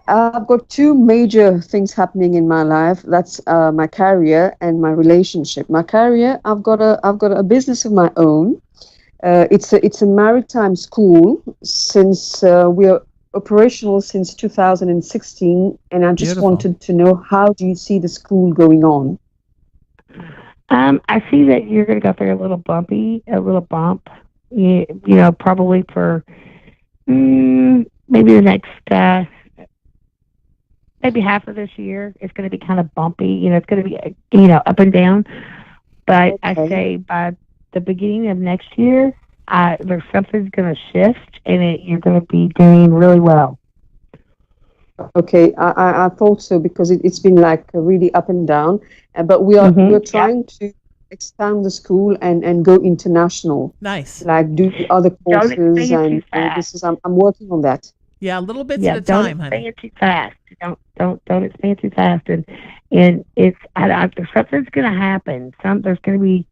I've got two major things happening in my life. That's my career and my relationship. My career, I've got a business of my own. It's a maritime school since we are operational since 2016, and I just wanted to know, how do you see the school going on? I see that you're going to go through a little bump. Probably for maybe the next. Maybe half of this year it's going to be kind of bumpy. It's going to be, up and down. But I say by the beginning of next year, there's something's going to shift, and you're going to be doing really well. Okay, I thought so because it's been like really up and down, but we're trying to expand the school and go international. Nice. Like do the other courses, and this is I'm working on that. Yeah, little bits at a time, honey. Don't expand too fast. Don't expand too fast, and it's something's going to happen. There's going to be.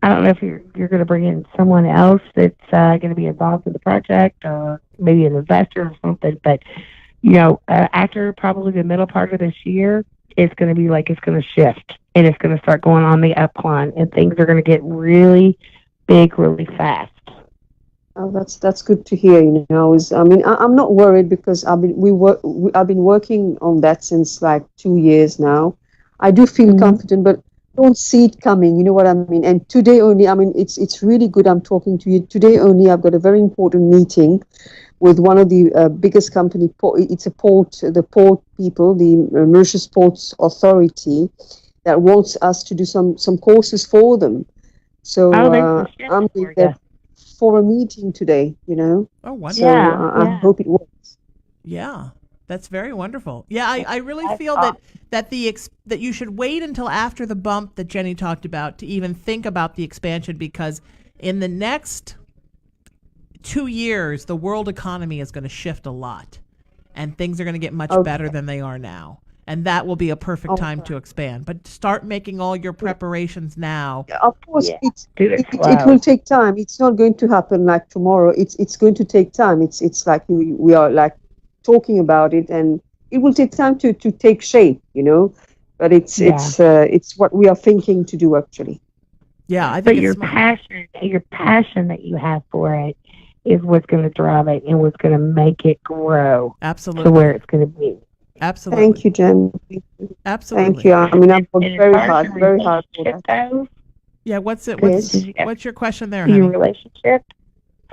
I don't know if you're going to bring in someone else that's going to be involved in the project, or maybe an investor or something. But after probably the middle part of this year, it's going to be like it's going to shift, and it's going to start going on the up climb, and things are going to get really big, really fast. Oh, that's good to hear. I'm not worried because I've been working on that since like 2 years now. I do feel confident, but don't see it coming. You know what I mean? And today only, it's really good I'm talking to you. Today only, I've got a very important meeting with one of the biggest company. It's the port people, the Mauritius Ports Authority, that wants us to do some courses for them. So I'm doing that for a meeting today. Oh, wonderful! So I hope it works. Yeah. That's very wonderful. Yeah, I really feel that you should wait until after the bump that Jenny talked about to even think about the expansion, because in the next 2 years, the world economy is going to shift a lot, and things are going to get much better than they are now. And that will be a perfect time to expand. But start making all your preparations now. Of course, it will take time. It's not going to happen like tomorrow. It's going to take time. It's like we are like talking about it, and it will take time to take shape, but it's what we are thinking to do actually. Yeah, I think your passion that you have for it is what's going to drive it and what's going to make it grow. Absolutely. To where it's going to be. Absolutely. Thank you, Jen. Absolutely. Thank you. I've worked very hard for that. Yeah, what's your question there, honey? Your relationship?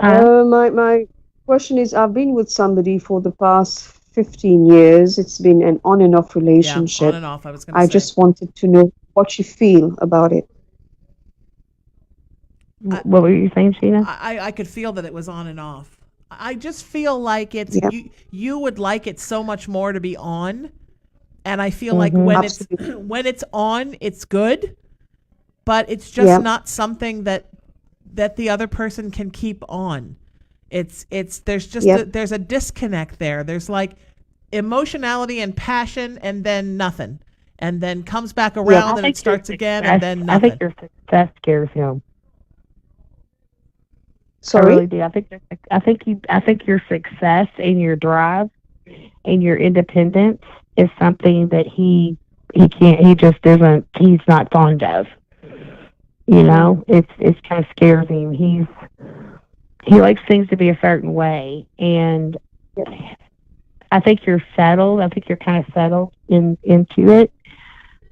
My question is, I've been with somebody for the past 15 years. It's been an on and off relationship. Yeah, on and off, I just wanted to know what you feel about it. What were you saying, Sheena? I could feel that it was on and off. I just feel like it's you would like it so much more to be on, and I feel like when it's on, it's good, but it's just not something that the other person can keep on. There's a disconnect there. There's like emotionality and passion, and then nothing, and then comes back around and it starts again, and then nothing. I think your success scares him. Sorry? I really do. I think your success and your drive and your independence is something that he's not fond of. It's kind of scares him. He likes things to be a certain way, and I think you're settled. I think you're kind of settled into it.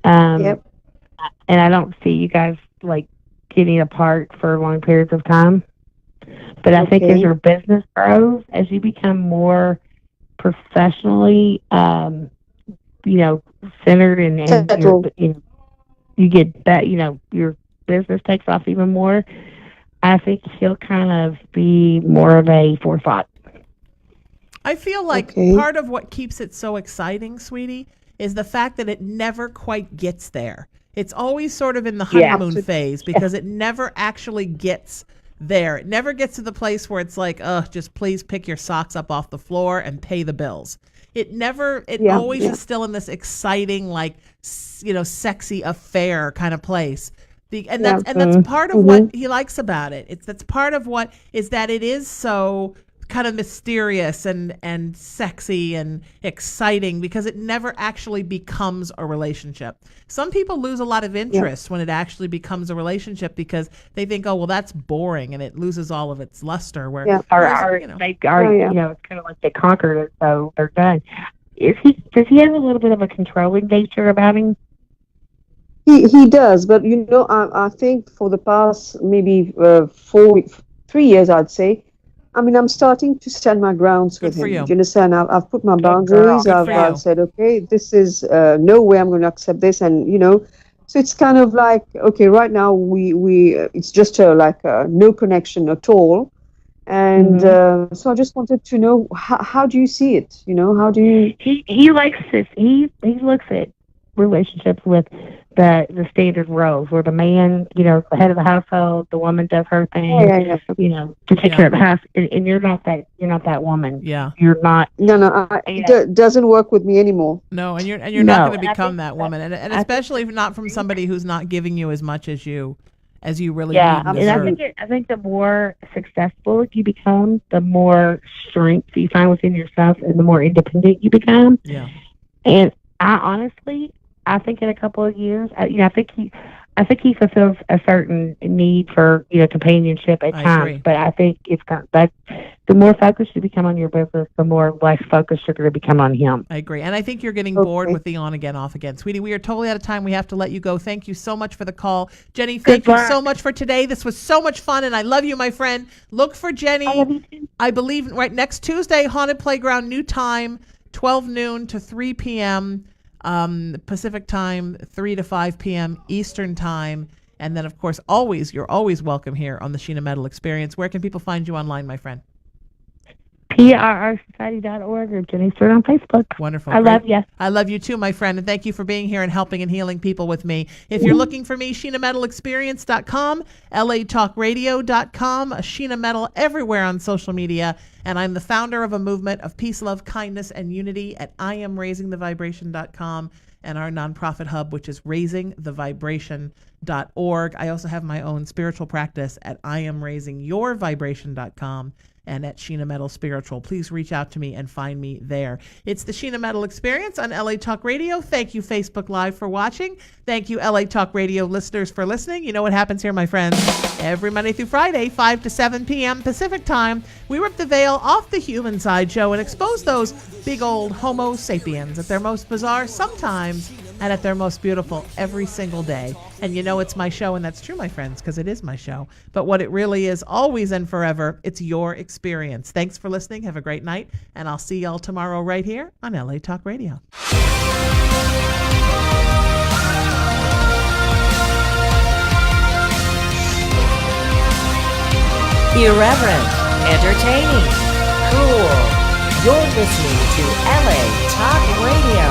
And I don't see you guys like getting apart for long periods of time. But I think as your business grows, as you become more professionally, centered and you get that, your business takes off even more. I think he'll kind of be more of a forethought. I feel like part of what keeps it so exciting, sweetie, is the fact that it never quite gets there. It's always sort of in the honeymoon phase because it never actually gets there. It never gets to the place where it's like, just please pick your socks up off the floor and pay the bills. It always is still in this exciting, like, sexy affair kind of place. That's part of what he likes about it. That's part of what is that it is so kind of mysterious and sexy and exciting because it never actually becomes a relationship. Some people lose a lot of interest when it actually becomes a relationship because they think, oh, well, that's boring, and it loses all of its luster. It's kind of like they conquered it, so they're done. Does he have a little bit of a controlling nature about him? He does, but I think for the past maybe 3 years, I'd say, I'm starting to stand my grounds with him. Do you understand? I've put my boundaries. I've said, okay, this is no way I'm going to accept this, and So it's kind of like, okay, right now we it's just like no connection at all. And so I just wanted to know, how do you see it? How do you? He likes this. He looks at relationships with the standard roles, where the man, the head of the household, the woman does her thing, to take care of the house, and you're not that woman. Yeah, you're not. No, it doesn't work with me anymore. No, and you're not going to become that woman, and especially not from somebody who's not giving you as much as you really need and deserve. And I think the more successful you become, the more strength you find within yourself, and the more independent you become. Yeah. And I think in a couple of years, I think he fulfills a certain need for companionship at times. Agree. But I think the more focused you become on your business, the more less focused you're going to become on him. I agree, and I think you're getting bored with the on again, off again, sweetie. We are totally out of time. We have to let you go. Thank you so much for the call, Jenny. Thank you so much for today. This was so much fun, and I love you, my friend. Look for Jenny. I love you too. I believe right next Tuesday, Haunted Playground, new time, 12 noon to 3 p.m. Pacific time, 3 to 5 p.m. Eastern time. And then, of course, you're always welcome here on the Sheena Metal Experience. Where can people find you online, my friend? PRRsociety.org or Jenny Stewart on Facebook. Wonderful. I love you. I love you too, my friend, and thank you for being here and helping and healing people with me. If you're looking for me, SheenaMetalExperience.com, LATalkRadio.com, Sheena Metal everywhere on social media, and I'm the founder of a movement of peace, love, kindness, and unity at IamRaisingTheVibration.com and our nonprofit hub, which is RaisingTheVibration.org. I also have my own spiritual practice at IamRaisingYourVibration.com. and at Sheena Metal Spiritual. Please reach out to me and find me there. It's the Sheena Metal Experience on LA Talk Radio. Thank you, Facebook Live, for watching. Thank you, LA Talk Radio listeners, for listening. You know what happens here, my friends. Every Monday through Friday, 5 to 7 p.m. Pacific time, we rip the veil off the human sideshow and expose those big old Homo sapiens at their most bizarre sometimes and at their most beautiful every single day. And you know it's my show, and that's true, my friends, because it is my show. But what it really is, always and forever, it's your experience. Thanks for listening. Have a great night, and I'll see y'all tomorrow right here on LA Talk Radio. Irreverent, entertaining, cool. You're listening to LA Talk Radio.